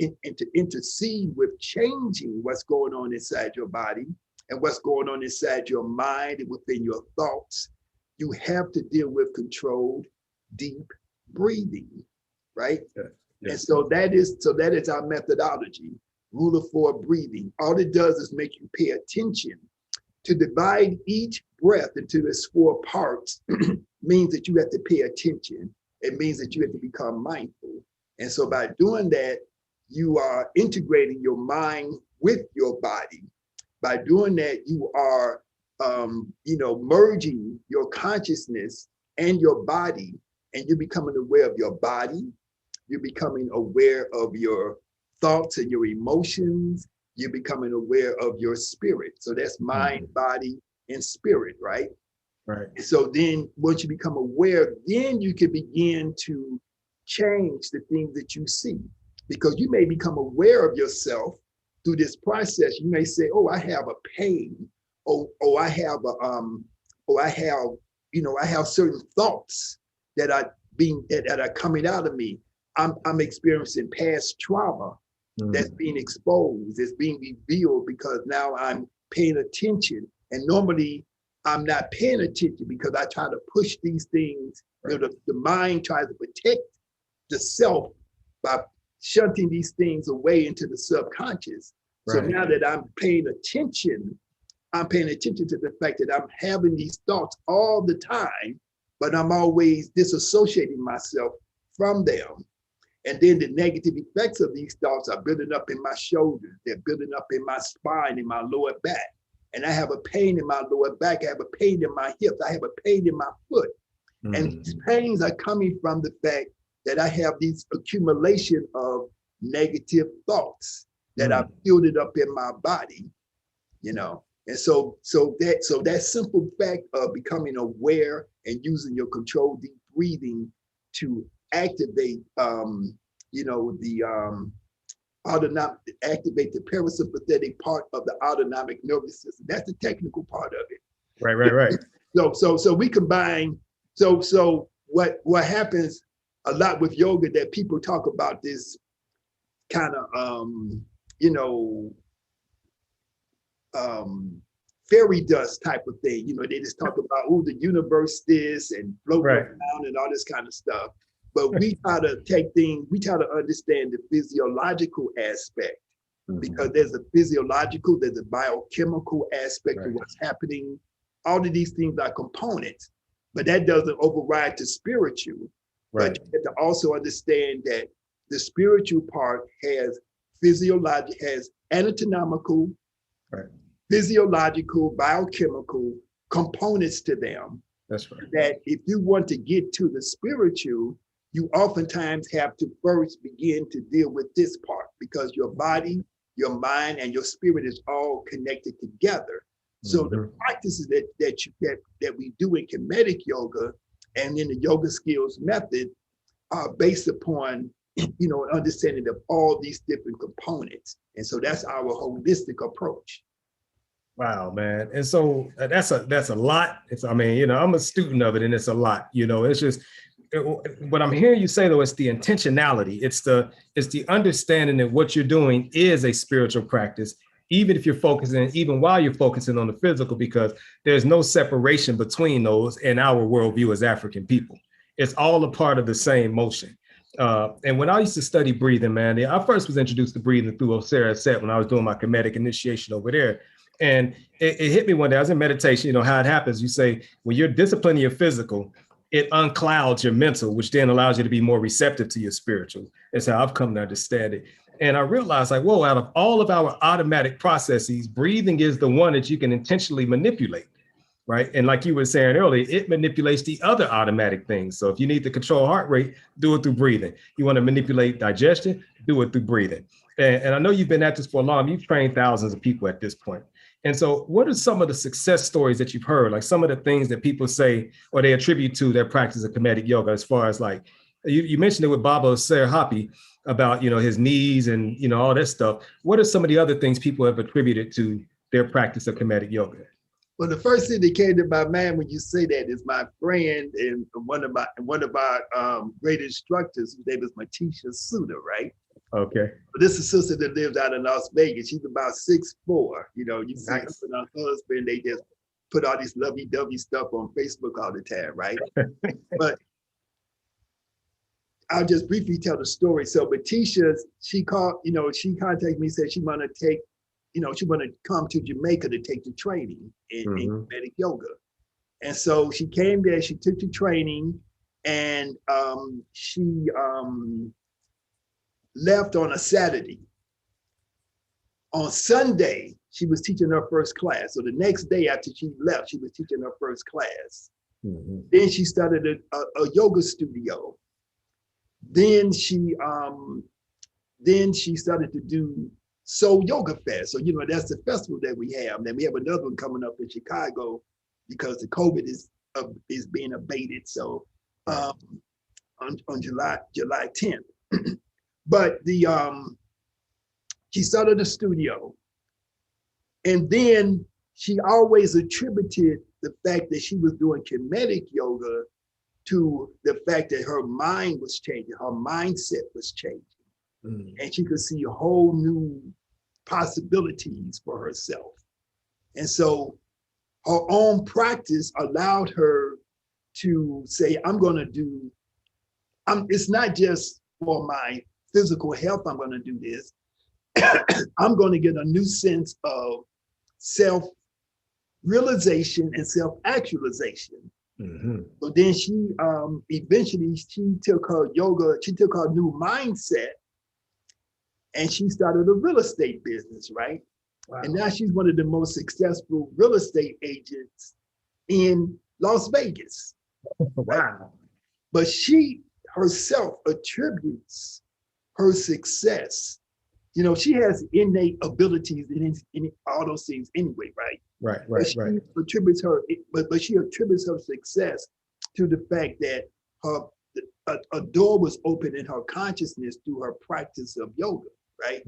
intercede with changing what's going on inside your body and what's going on inside your mind and within your thoughts, you have to deal with controlled, deep breathing, right? Yeah. Yes. And so that is our methodology, rule of 4 breathing. All it does is make you pay attention. To divide each breath into its 4 parts means that you have to pay attention. It means that you have to become mindful. And so by doing that, you are integrating your mind with your body. By doing that, you are merging your consciousness and your body, and you're becoming aware of your body. You're becoming aware of your thoughts and your emotions. You're becoming aware of your spirit. So that's mind, body, and spirit, right? Right. So then once you become aware, then you can begin to change the things that you see, because you may become aware of yourself through this process. You may say, oh, I have a pain. I have certain thoughts that are coming out of me. I'm experiencing past trauma that's being exposed, that's being revealed, because now I'm paying attention. And normally I'm not paying attention because I try to push these things. Right. The mind tries to protect the self by shunting these things away into the subconscious. Right. So now that I'm paying attention to the fact that I'm having these thoughts all the time, but I'm always disassociating myself from them. And then the negative effects of these thoughts are building up in my shoulders. They're building up in my spine, in my lower back. and I have a pain in my lower back, I have a pain in my hips, I have a pain in my foot. And these pains are coming from the fact that I have these accumulation of negative thoughts that I've built up in my body, you know. And so that simple fact of becoming aware and using your controlled deep breathing to activate, you know, the activate the parasympathetic part of the autonomic nervous system. That's the technical part of it. Right. So we combine. So what happens a lot with yoga that people talk about this kind of you know, fairy dust type of thing. You know, they just talk about, oh, the universe this and floating around and all this kind of stuff. But we try to take things, we try to understand the physiological aspect, because there's a physiological, there's a biochemical aspect of what's happening. All of these things are components, but that doesn't override the spiritual. But you have to also understand that the spiritual part has has anatomical, physiological, biochemical components to them. That's right. That if you want to get to the spiritual, you oftentimes have to first begin to deal with this part, because your body, your mind, and your spirit is all connected together. So the practices that we do in Kemetic yoga and in the yoga skills method are based upon, you know, understanding of all these different components. And so that's our holistic approach. Wow, man. And so that's a lot. I mean, you know, I'm a student of it, and it's a lot. You know, it's just what I'm hearing you say, though, it's the intentionality. It's the understanding that what you're doing is a spiritual practice, even if you're focusing, even while you're focusing on the physical, because there's no separation between those in our worldview as African people. It's all a part of the same motion. And when I used to study breathing, man, I first was introduced to breathing through Osera Set when I was doing my Kemetic initiation over there. And it hit me one day. I was in meditation. You know how it happens. You say, when you're disciplining your physical, it unclouds your mental, which then allows you to be more receptive to your spiritual. That's how I've come to understand it. And I realized, like, whoa, out of all of our automatic processes, breathing is the one that you can intentionally manipulate, right? And like you were saying earlier, it manipulates the other automatic things. So if you need to control heart rate, do it through breathing. You want to manipulate digestion, do it through breathing. And I know you've been at this for a long time. You've trained thousands of people at this point. And so what are some of the success stories that you've heard, like some of the things that people say or they attribute to their practice of Kemetic yoga, as far as like, you mentioned it with Baba Serahapi about, you know, his knees and, you know, all that stuff. What are some of the other things people have attributed to their practice of Kemetic yoga? Well, the first thing that came to my mind when you say that is my friend and one of our great instructors, whose name is Matisha Suda, right? Okay. But this is a sister that lives out in Las Vegas. She's about 6'4". You know, you see her and her husband, they just put all this lovey-dovey stuff on Facebook all the time, right? But I'll just briefly tell the story. So Matisha, she contacted me, said she want to take, you know, she want to come to Jamaica to take the training in Kemetic yoga. And so she came there, she took the training, and she left on a Saturday. On Sunday, she was teaching her first class. So the next day after she left, she was teaching her first class. Then she started a yoga studio. Then she started to do Soul Yoga Fest. So, you know, that's the festival that we have. Then we have another one coming up in Chicago because the COVID is being abated. So on July 10th. But she started a studio, and then she always attributed the fact that she was doing Kemetic yoga to the fact that her mind was changing, her mindset was changing, and she could see whole new possibilities for herself. And so her own practice allowed her to say, it's not just for my physical health, I'm going to do this. I'm going to get a new sense of self-realization and self-actualization. So then she eventually took her new mindset, and she started a real estate business, right? Wow. And now she's one of the most successful real estate agents in Las Vegas. Wow. But she herself attributes her success. You know, she has innate abilities in all those things anyway, right? Right, But right, she right. attributes her, but she attributes her success to the fact that her a door was opened in her consciousness through her practice of yoga, right?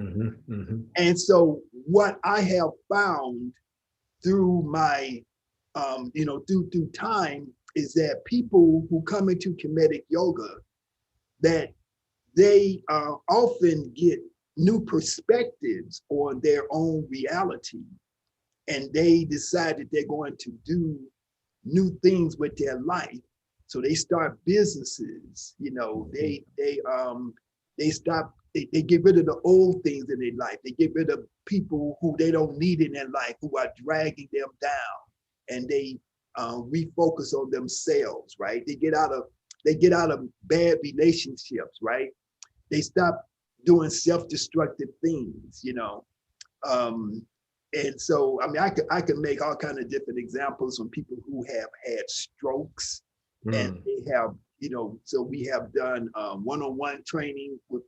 And so what I have found through my, through time is that people who come into Kemetic yoga, that they often get new perspectives on their own reality, and they decide that they're going to do new things with their life. So they start businesses, you know, they stop, they get rid of the old things in their life. They get rid of people who they don't need in their life, who are dragging them down, and they refocus on themselves, right? They get out of bad relationships, right? They stop doing self-destructive things, you know. And so, I mean, I could make all kinds of different examples from people who have had strokes, and they have, you know, so we have done one-on-one training with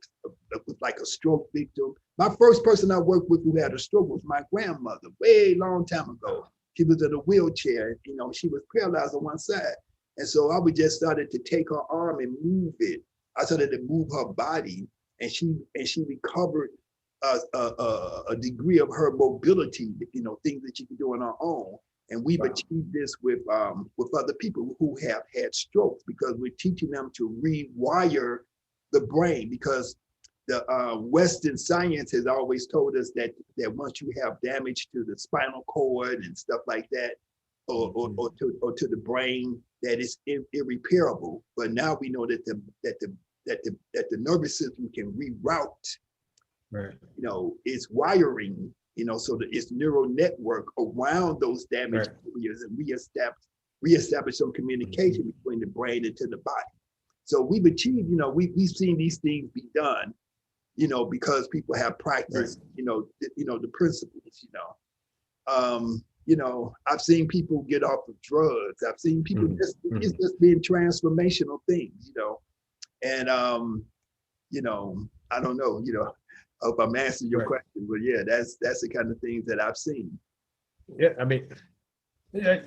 like a stroke victim. My first person I worked with who had a stroke was my grandmother, way long time ago. She was in a wheelchair, you know, she was paralyzed on one side. And so I would just started to take her arm and move it. I started to move her body, and she recovered a degree of her mobility, you know, things that she could do on her own. And we've achieved this with other people who have had strokes, because we're teaching them to rewire the brain, because the Western science has always told us that once you have damage to the spinal cord and stuff like that, or to the brain, that it's irreparable. But now we know that the nervous system can reroute, right, you know, its wiring, you know, so that its neural network around those damaged areas, and reestablish some communication between the brain and to the body. So we've achieved, you know, we've seen these things be done, you know, because people have practiced, you know, the principles, you know. You know, I've seen people get off of drugs. I've seen people it's just being transformational things, you know. And you know, I don't know, you know, I hope I'm answering your question, but yeah, that's the kind of things that I've seen. Yeah, I mean, yeah,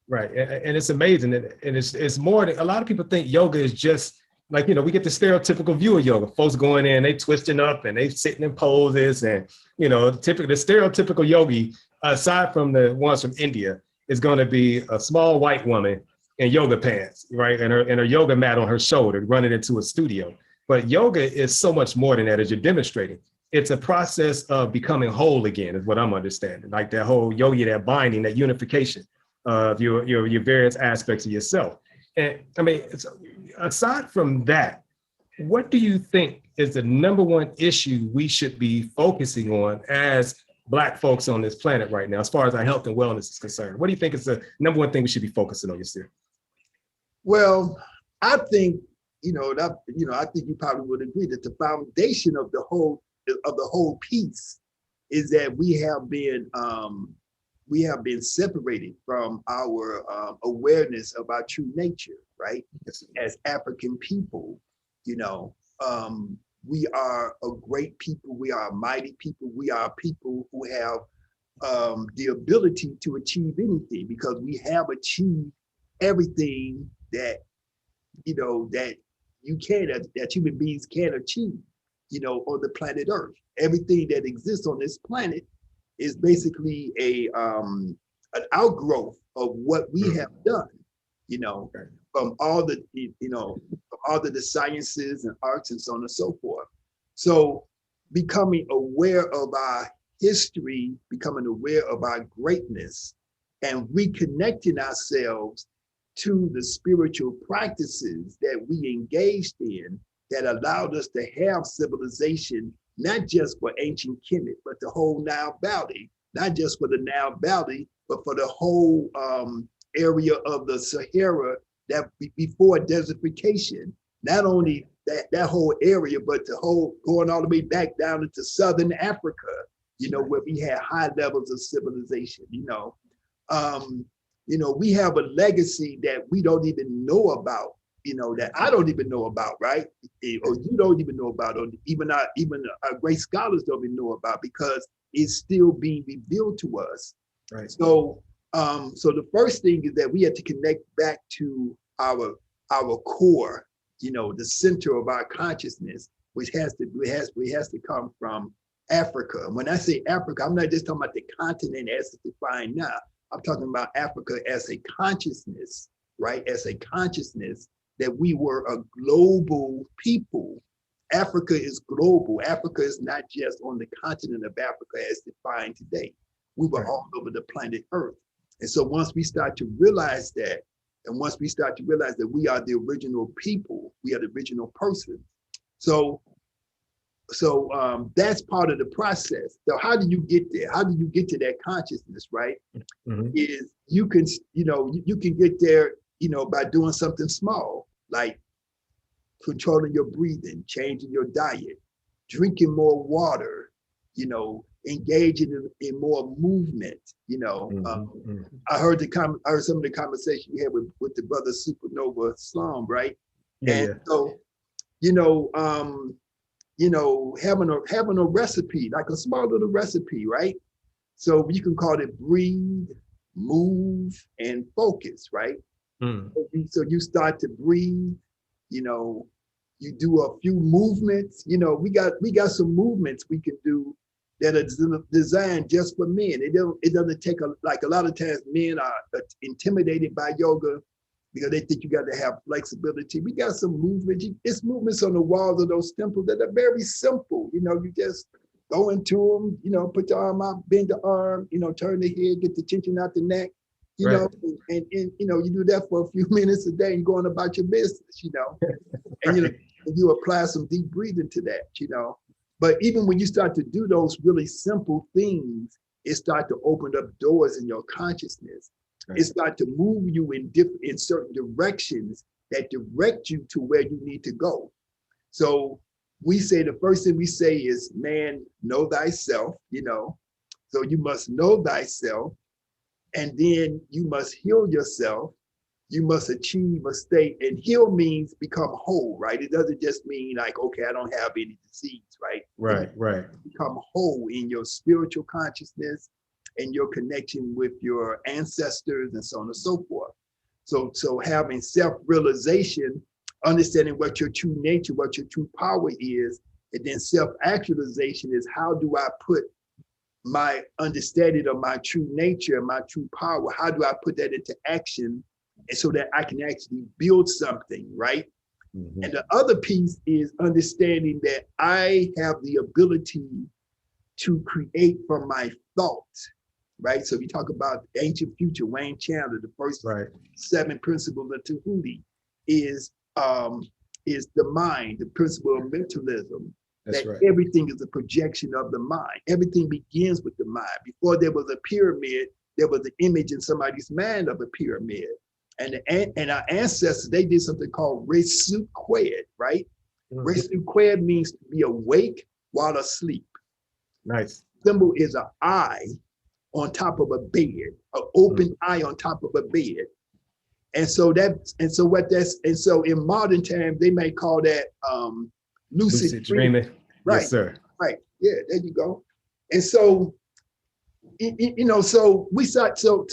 right, and it's amazing, and it's more than, a lot of people think yoga is just like, you know, we get the stereotypical view of yoga. Folks going in, they twisting up and they sitting in poses, and you know, typically the stereotypical yogi, aside from the ones from India, is going to be a small white woman in yoga pants, right, and her yoga mat on her shoulder, running into a studio. But yoga is so much more than that, as you're demonstrating. It's a process of becoming whole again, is what I'm understanding. Like that whole yogi, that binding, that unification of your various aspects of yourself. And I mean, aside from that, what do you think is the number one issue we should be focusing on as Black folks on this planet right now, as far as our health and wellness is concerned? What do you think is the number one thing we should be focusing on, Yirser? Well, I think, I think you probably would agree that the foundation of the whole piece is that we have been separated from our awareness of our true nature, right? Yes. As African people, we are a great people. We are a mighty people. We are people who have the ability to achieve anything, because we have achieved everything that that human beings can achieve, on the planet Earth. Everything that exists on this planet is basically an outgrowth of what we have done, from all the sciences and arts and so on and so forth. So becoming aware of our history, becoming aware of our greatness, and reconnecting ourselves to the spiritual practices that we engaged in that allowed us to have civilization, not just for ancient Kemet, but the whole Nile Valley, not just for the Nile Valley, but for the whole area of the Sahara that before desertification. Not only that whole area, but the whole going all the way back down into Southern Africa, you know, where we had high levels of civilization, you know. We have a legacy that we don't even know about, you know, that I don't even know about, right? Or you don't even know about, or even our great scholars don't even know about, because it's still being revealed to us. Right. So, so the first thing is that we have to connect back to our core, you know, the center of our consciousness, which has to come from Africa. And when I say Africa, I'm not just talking about the continent as it's defined now. I'm talking about Africa as a consciousness, right? As a consciousness that we were a global people. Africa is global. Africa is not just on the continent of Africa as defined today. We were all over the planet Earth. And so once we start to realize that, and once we start to realize that we are the original people, we are the original person. So that's part of the process. So how do you get there? How do you get to that consciousness, right? Mm-hmm. Is you can get there, you know, by doing something small, like controlling your breathing, changing your diet, drinking more water, you know, engaging in more movement, you know. Mm-hmm. I heard some of the conversation we had with the brother SupaNova Slom, right? So, having a recipe, like a small little recipe, right? So you can call it breathe, move, and focus, right? Mm. So you start to breathe, you know, you do a few movements, you know, we got some movements we can do that are designed just for men. It doesn't take a lot of times men are intimidated by yoga because they think you got to have flexibility. We got some movements. It's movements on the walls of those temples that are very simple. You know, you just go into them, you know, put your arm out, bend the arm, you know, turn the head, get the tension out the neck, you know, and you know, you do that for a few minutes a day and going about your business, you know, and you know, you apply some deep breathing to that, you know. But even when you start to do those really simple things, it starts to open up doors in your consciousness. It starts to move you in certain directions that direct you to where you need to go. So we say the first thing we say is, man, know thyself, you know. So you must know thyself, and then you must heal yourself. You must achieve a state, and heal means become whole, right? It doesn't just mean like, okay, I don't have any disease, right? Right. Become whole in your spiritual consciousness and your connection with your ancestors and so on and so forth. So having self-realization, understanding what your true nature, what your true power is, and then self-actualization is, how do I put my understanding of my true nature, my true power, how do I put that into action, and so that I can actually build something, right? Mm-hmm. And the other piece is understanding that I have the ability to create from my thoughts, right? So we talk about ancient future, Wayne Chandler, the first 7 principles of Tahuti is the mind, the principle of mentalism. That's that everything is a projection of the mind. Everything begins with the mind. Before there was a pyramid, there was an image in somebody's mind of a pyramid. And our ancestors, they did something called Resu Kwed, right? Mm-hmm. Resu Kwed means to be awake while asleep. Nice. Symbol is an eye on top of a bed, an open eye on top of a bed. And so in modern times, they may call that lucid dreaming. Right. Yes, sir. Right. Yeah, there you go. And so, you know, so we start, so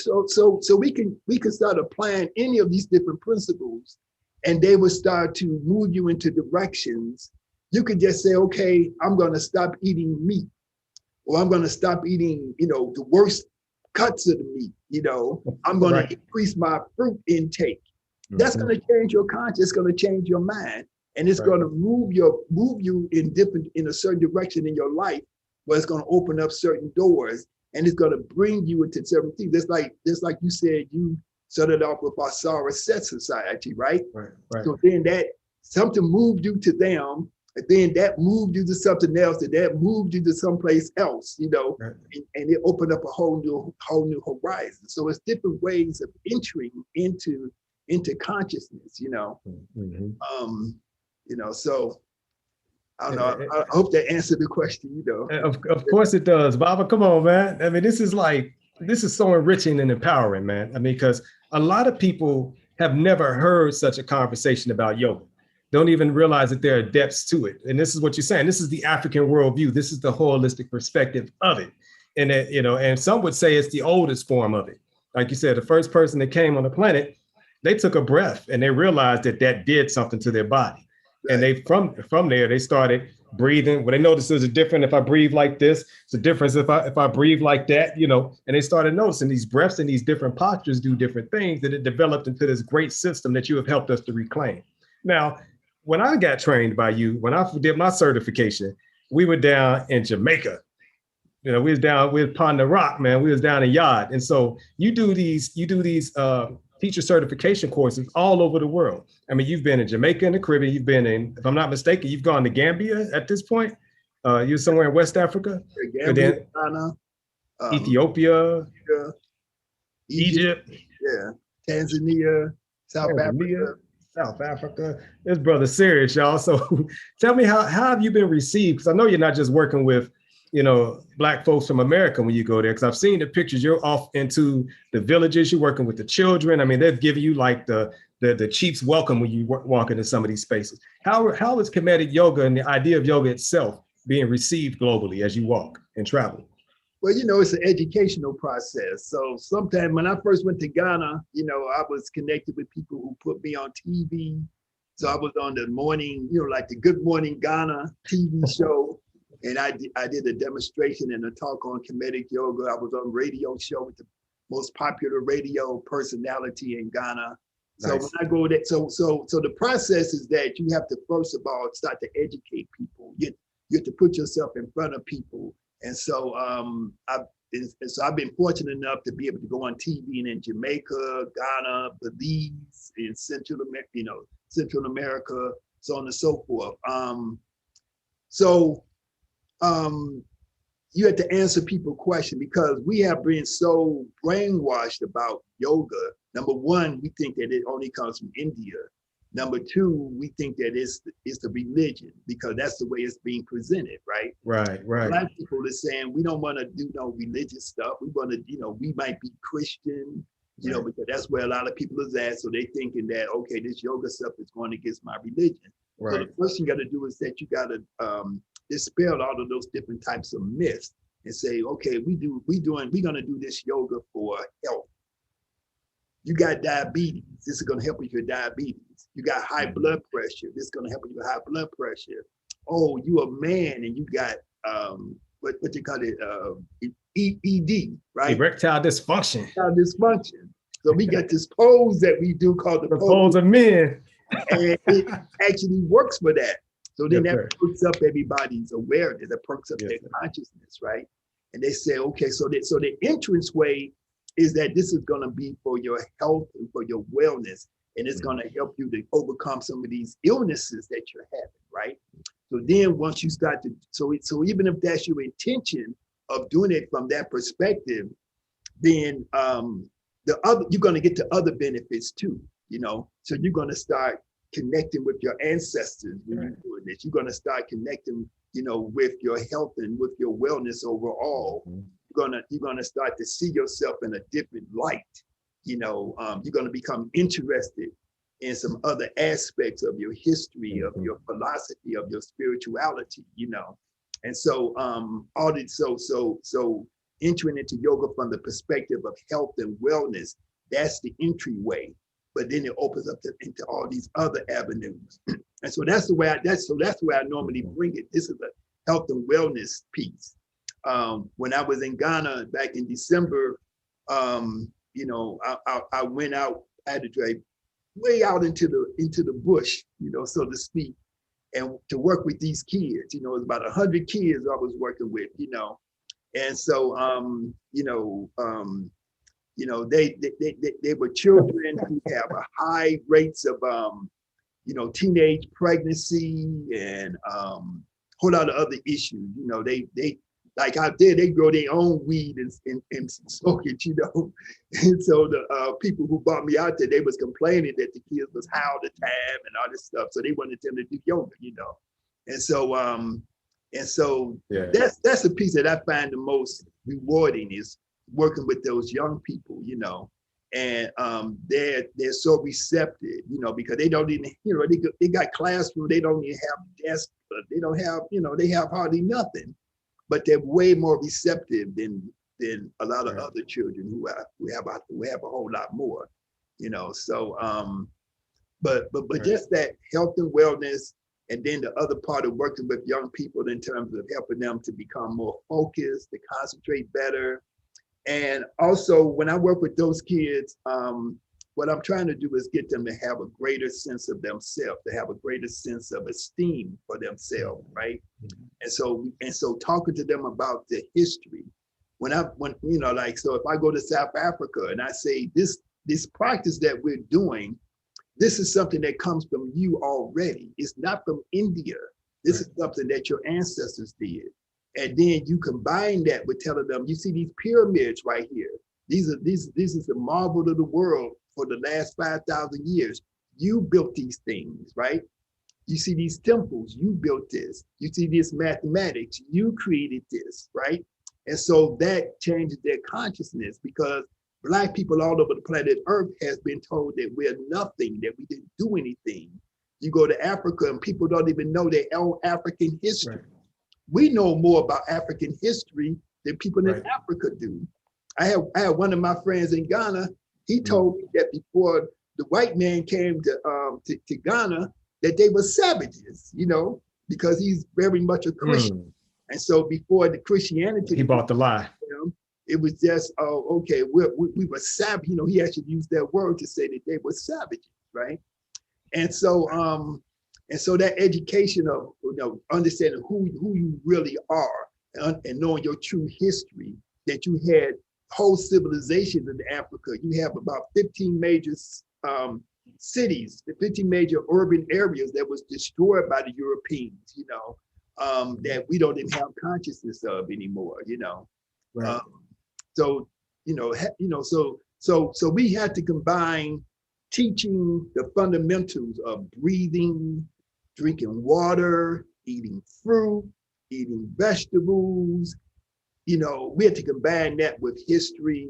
we can start applying any of these different principles, and they will start to move you into directions. You could just say, okay, I'm going to stop eating meat, or I'm going to stop eating, you know, the worst cuts of the meat. You know, I'm going to increase my fruit intake. Mm-hmm. That's going to change your conscience. It's going to change your mind, and it's going to move you in a certain direction in your life, where it's going to open up certain doors. And it's going to bring you into certain things. Just like you said, you started off with our Sarah Set Society, right? Right. So then that something moved you to them, and then that moved you to something else, and that moved you to someplace else, you know, and it opened up a whole new horizon. So it's different ways of entering into consciousness, you know. Mm-hmm. you know, so I don't know. I hope that answered the question, you know. Of course it does, Baba. Come on, man. I mean, this is so enriching and empowering, man. I mean, because a lot of people have never heard such a conversation about yoga. Don't even realize that there are depths to it. And this is what you're saying. This is the African worldview. This is the holistic perspective of it. And that, you know, and some would say it's the oldest form of it. Like you said, the first person that came on the planet, they took a breath and they realized that that did something to their body. Right. And they from there, they started breathing. When they noticed there's a difference if I breathe like this, it's a difference if I breathe like that, you know, and they started noticing these breaths and these different postures do different things, that it developed into this great system that you have helped us to reclaim. Now, when I got trained by you, when I did my certification, we were down in Jamaica. You know, we was upon the rock, man. We was down in Yard. And so you do these teacher certification courses all over the world. I mean, you've been in Jamaica and the Caribbean. You've been in, if I'm not mistaken, you've gone to Gambia at this point. You're somewhere in West Africa. Gambia, Ghana, Ethiopia, Egypt. Yeah, Tanzania, South Africa. This brother's serious, y'all. So tell me, how have you been received? Because I know you're not just working with, you know, Black folks from America when you go there, because I've seen the pictures. You're off into the villages. You're working with the children. I mean, they've given you like the chief's welcome when you walk into some of these spaces. How is Kemetic yoga and the idea of yoga itself being received globally as you walk and travel? Well, you know, it's an educational process. So sometimes when I first went to Ghana, you know, I was connected with people who put me on TV. So I was on the morning, you know, like the Good Morning Ghana TV show. And I did a demonstration and a talk on Kemetic yoga. I was on a radio show with the most popular radio personality in Ghana. So nice. When I go there, so the process is that you have to, first of all, start to educate people. You have to put yourself in front of people. And so I've been fortunate enough to be able to go on TV in Jamaica, Ghana, Belize, in Central America, so on and so forth. You have to answer people's questions because we have been so brainwashed about yoga. Number one, we think that it only comes from India. Number two, we think that it's the religion because that's the way it's being presented, right? Right. A lot of people are saying we don't want to do no religious stuff. We want to, you know, we might be Christian, you know, because that's where a lot of people is at. So they thinking that, okay, this yoga stuff is going against my religion. Right. So the first thing you got to do is that you got to dispel all of those different types of myths and say, okay, we're going to do this yoga for health. You got diabetes, this is going to help with your diabetes. You got high blood pressure, this is going to help with your high blood pressure. Oh, you a man and you got what you call it, ED, right? Erectile dysfunction. So we got this pose that we do called the pose of men. And it actually works for that. So then that perks up everybody's awareness, that perks up their consciousness, right? And they say, okay, so the entrance way is that this is going to be for your health and for your wellness, and it's going to help you to overcome some of these illnesses that you're having, right? So then once you start to, so even if that's your intention of doing it from that perspective, then you're going to get to other benefits too, you know? So you're going to start connecting with your ancestors when you're doing this. You're going to start connecting, you know, with your health and with your wellness overall. You're gonna start to see yourself in a different light. You know, you're gonna become interested in some other aspects of your history, of your philosophy, of your spirituality. You know, and so so entering into yoga from the perspective of health and wellness, that's the entryway. But then it opens up into all these other avenues. And so that's the way that's where I normally bring it. This is a health and wellness piece. When I was in Ghana back in December, you know, I went out, I had to drive way out into the bush, you know, so to speak, and to work with these kids. You know, it was about 100 kids I was working with, you know, and so they were children who have a high rates of you know, teenage pregnancy and a whole lot of other issues. You know, they like out there, they grow their own weed and smoke it, you know. And so the people who brought me out there, they was complaining that the kids was high all the time and all this stuff. So they wanted them to do yoga, you know. And so Yeah. that's a piece that I find the most rewarding is working with those young people, you know. And they're so receptive, you know, because they don't even, you know, they got classroom, they don't even have desks, they don't have, you know, they have hardly nothing, but they're way more receptive than a lot of other children who have a whole lot more, you know. So but just that health and wellness, and then the other part of working with young people in terms of helping them to become more focused, to concentrate better. And also when I work with those kids, what I'm trying to do is get them to have a greater sense of themselves, to have a greater sense of esteem for themselves, right? And so talking to them about the history, when you know, like, so if I go to South Africa and I say this practice that we're doing, this is something that comes from you already. It's not from India. This is something that your ancestors did. And then you combine that with telling them, you see these pyramids right here. This is the marvel of the world for the last 5,000 years. You built these things, right? You see these temples, you built this. You see this mathematics, you created this, right? And so that changes their consciousness, because Black people all over the planet Earth has been told that we're nothing, that we didn't do anything. You go to Africa and people don't even know their own African history. Right. We know more about African history than people in Africa do. I had one of my friends in Ghana. He told me that before the white man came to Ghana, that they were savages, you know, because he's very much a Christian. And so before the Christianity, he bought the lie. You know, it was just, oh, okay, we were savage. You know, he actually used that word to say that they were savages, right? And so that education of, you know, understanding who you really are and knowing your true history, that you had whole civilizations in Africa. You have about 15 major cities, the 15 major urban areas that was destroyed by the Europeans, you know, that we don't even have consciousness of anymore, you know. Right. So we had to combine teaching the fundamentals of breathing, drinking water, eating fruit, eating vegetables. You know, we had to combine that with history,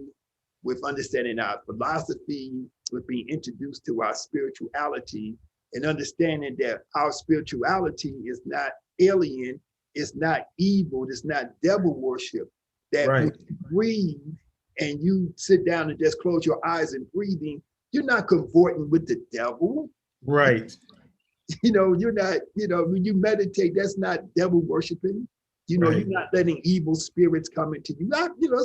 with understanding our philosophy, with being introduced to our spirituality, and understanding that our spirituality is not alien, it's not evil, it's not devil worship. That when you breathe and you sit down and just close your eyes and breathing, you're not cavorting with the devil. Right. You know, you're not, you know, when you meditate, that's not devil worshiping. You know, you're not letting evil spirits come into you. Not, you know,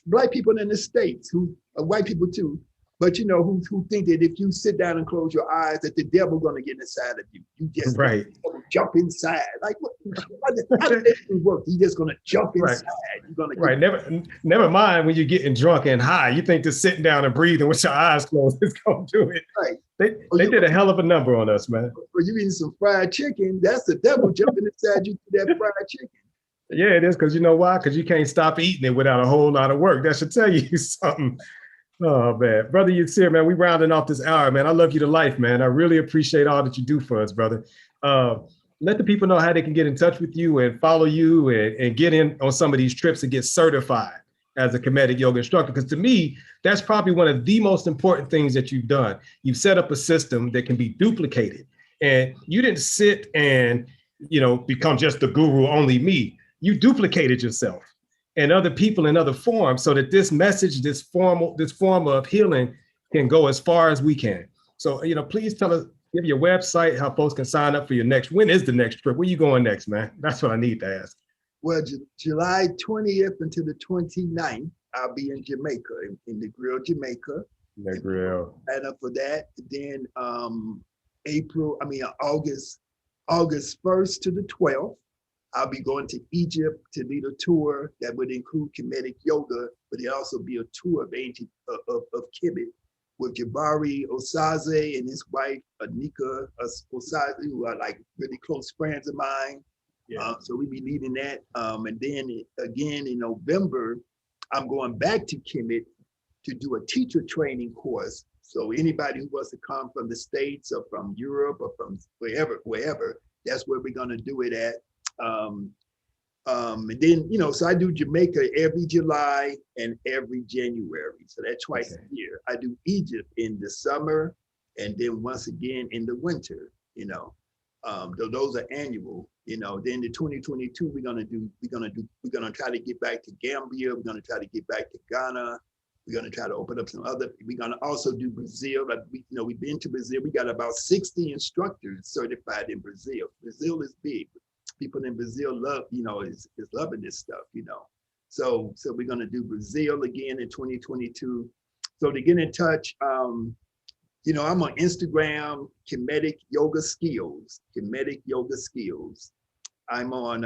Black people in the States who are white people too, but you know, who think that if you sit down and close your eyes, that the devil gonna get inside of you. You just jump inside. Like, how does that work? You just gonna jump inside. You're gonna never mind when you're getting drunk and high. You think just sitting down and breathing with your eyes closed is gonna do it. Right. They did a hell of a number on us, man. Or you eating some fried chicken, that's the devil jumping inside you to that fried chicken. Yeah, it is, because you know why? Because you can't stop eating it without a whole lot of work. That should tell you something. Oh, man. Brother Yirser, man, we rounding off this hour, man. I love you to life, man. I really appreciate all that you do for us, brother. Let the people know how they can get in touch with you and follow you and get in on some of these trips and get certified as a Kemetic yoga instructor. Because to me, that's probably one of the most important things that you've done. You've set up a system that can be duplicated. And you didn't sit and, you know, become just the guru, only me. You duplicated yourself and other people in other forms so that this message, this form of healing can go as far as we can. So, you know, please tell us, give your website, how folks can sign up for your next. When is the next trip? Where you going next, man? That's what I need to ask. Well, July 20th until the 29th, I'll be in Jamaica, in the Grill, Jamaica. The Grill. Sign up for that. Then August 1st to the 12th. I'll be going to Egypt to lead a tour that would include Kemetic yoga, but it'll also be a tour of ancient of Kemet with Jabari Osaze and his wife Anika Osaze, who are like really close friends of mine. Yeah. So we be leading that. And then again in November, I'm going back to Kemet to do a teacher training course. So anybody who wants to come from the States or from Europe or from wherever, that's where we're gonna do it at. And then, so I do Jamaica every July and every January. So that's twice a year. I do Egypt in the summer and then once again in the winter, those are annual, then the 2022, we're gonna try to get back to Gambia. We're gonna try to get back to Ghana. We're gonna try to open up some other, we're gonna also do Brazil. Like we've been to Brazil. We got about 60 instructors certified in Brazil. Brazil is big. People in Brazil love, is loving this stuff, So we're gonna do Brazil again in 2022. So to get in touch, I'm on Instagram, Kemetic Yoga Skills, Kemetic Yoga Skills. I'm on,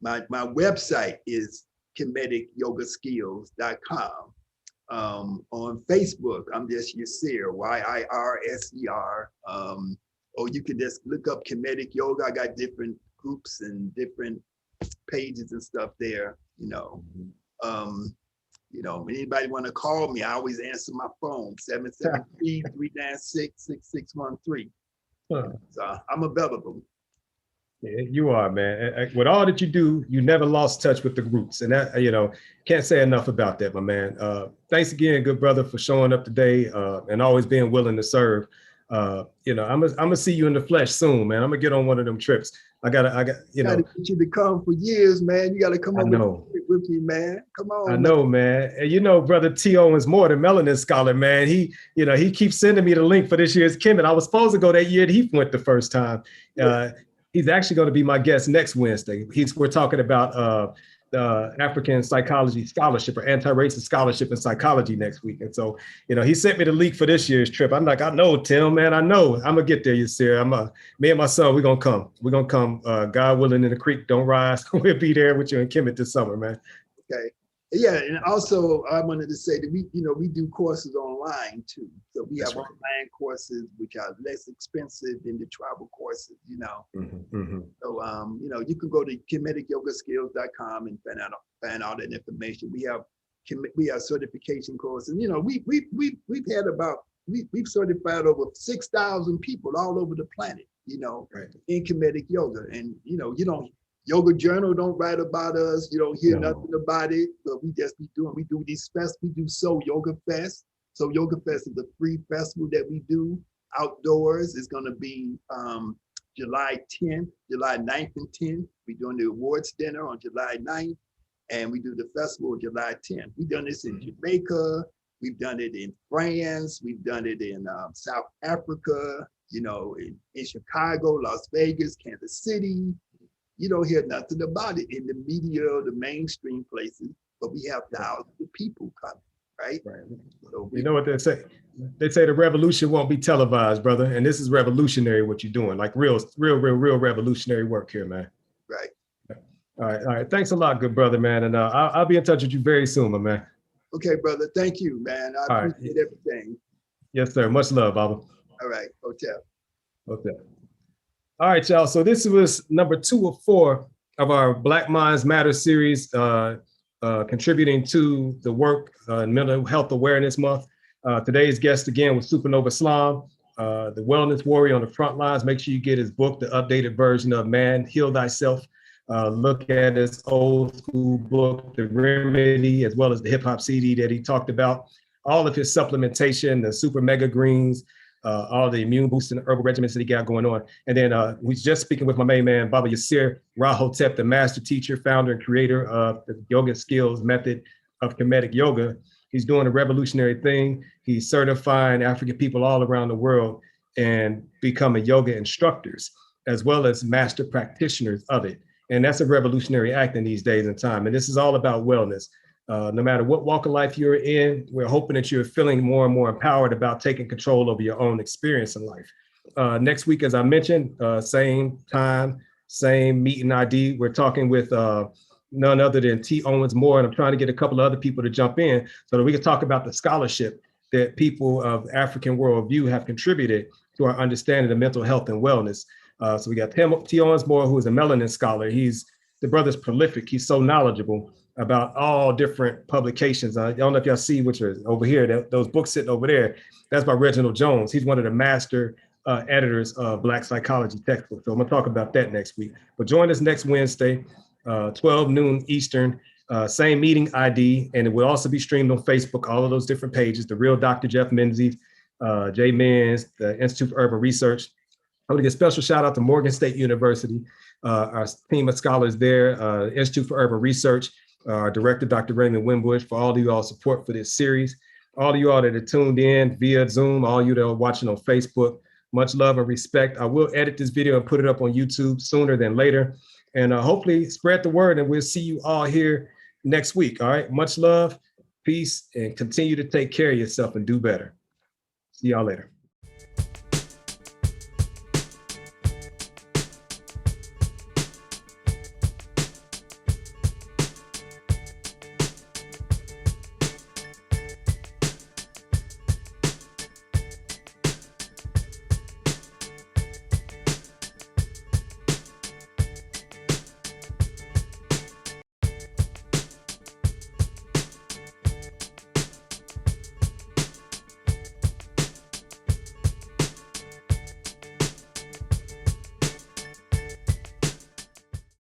my website is kemeticyogaskills.com. On Facebook, I'm just Yirser, Yirser. Or you can just look up Kemetic Yoga. I got different groups and different pages and stuff there, anybody want to call me, I always answer my phone, 773-396-6613. So I'm available. Yeah, you are, man. With all that you do, you never lost touch with the roots. And that, can't say enough about that, my man. Thanks again, good brother, for showing up today and always being willing to serve. I'm gonna see you in the flesh soon, man. I'm gonna get on one of them trips. I got, gotta get you to come for years, man. You gotta come over with me, man. Come on. I know, man. And brother T. Owens Moore, the melanin scholar, man. He keeps sending me the link for this year's Kemet. I was supposed to go that year that he went the first time. He's actually going to be my guest next Wednesday. We're talking about the African Psychology Scholarship or Anti-Racist Scholarship in Psychology next week. And so, he sent me the link for this year's trip. I'm like, I know, Tim, man, I know. I'm going to get there, Yirser. Me and my son, we're going to come. We're going to come, God willing, in the creek don't rise. We'll be there with you in Kemet this summer, man. Okay. Yeah, and also I wanted to say that we do courses online too. So we have online courses which are less expensive than the travel courses, So you can go to kemeticyogaskills.com and find out that information. We have certification courses. We've certified over 6,000 people all over the planet, in Kemetic yoga. And Yoga Journal don't write about us. You don't hear nothing about it, but we do these fests. We do Soul Yoga Fest. So Yoga Fest is a free festival that we do outdoors. It's gonna be July 10th, July 9th and 10th. We're doing the awards dinner on July 9th, and we do the festival on July 10th. We've done this in Jamaica. We've done it in France. We've done it in South Africa, in Chicago, Las Vegas, Kansas City. You don't hear nothing about it in the media or the mainstream places, but we have thousands of people coming, right? So you know what they say? They say the revolution won't be televised, brother. And this is revolutionary what you're doing, like real revolutionary work here, man. Right. All right. Thanks a lot, good brother, man. And I'll be in touch with you very soon, my man. Okay, brother. Thank you, man. I appreciate everything. Yes, sir. Much love, Baba. All right. Hotep. All right, y'all. So this was number 2 of 4 of our Black Minds Matter series, contributing to the work in Mental Health Awareness Month. Today's guest again was SupaNova Slom, the wellness warrior on the front lines. Make sure you get his book, the updated version of Man, Heal Thyself. Look at his old school book, The Remedy, as well as the hip hop CD that he talked about. All of his supplementation, the super mega greens, all the immune boosting herbal regimens that he got going on. And then we just speaking with my main man, Baba Yirser, Hotep, the master teacher, founder and creator of the yoga skills method of Kemetic yoga. He's doing a revolutionary thing. He's certifying African people all around the world and becoming yoga instructors, as well as master practitioners of it. And that's a revolutionary act in these days and time. And this is all about wellness. No matter what walk of life you're in, we're hoping that you're feeling more and more empowered about taking control over your own experience in life. Next week, as I mentioned, same time, same meeting ID. We're talking with none other than T. Owens Moore, and I'm trying to get a couple of other people to jump in so that we can talk about the scholarship that people of African worldview have contributed to our understanding of mental health and wellness. So we got T. Owensmore, who is a melanin scholar. The brother's prolific. He's so knowledgeable about all different publications. I don't know if y'all see which are over here, those books sitting over there. That's by Reginald Jones. He's one of the master editors of Black psychology textbooks. So I'm gonna talk about that next week. But join us next Wednesday, 12 noon Eastern, same meeting ID, and it will also be streamed on Facebook, all of those different pages, The Real Dr. Jeff Menzise, Jay Menz, the Institute for Urban Research. I want to give a special shout out to Morgan State University, our team of scholars there, Institute for Urban Research, our director, Dr. Raymond Wimbush, for all of you all support for this series. All of you all that are tuned in via Zoom, all of you that are watching on Facebook, much love and respect. I will edit this video and put it up on YouTube sooner than later. And hopefully spread the word, and we'll see you all here next week. All right, much love, peace, and continue to take care of yourself and do better. See y'all later.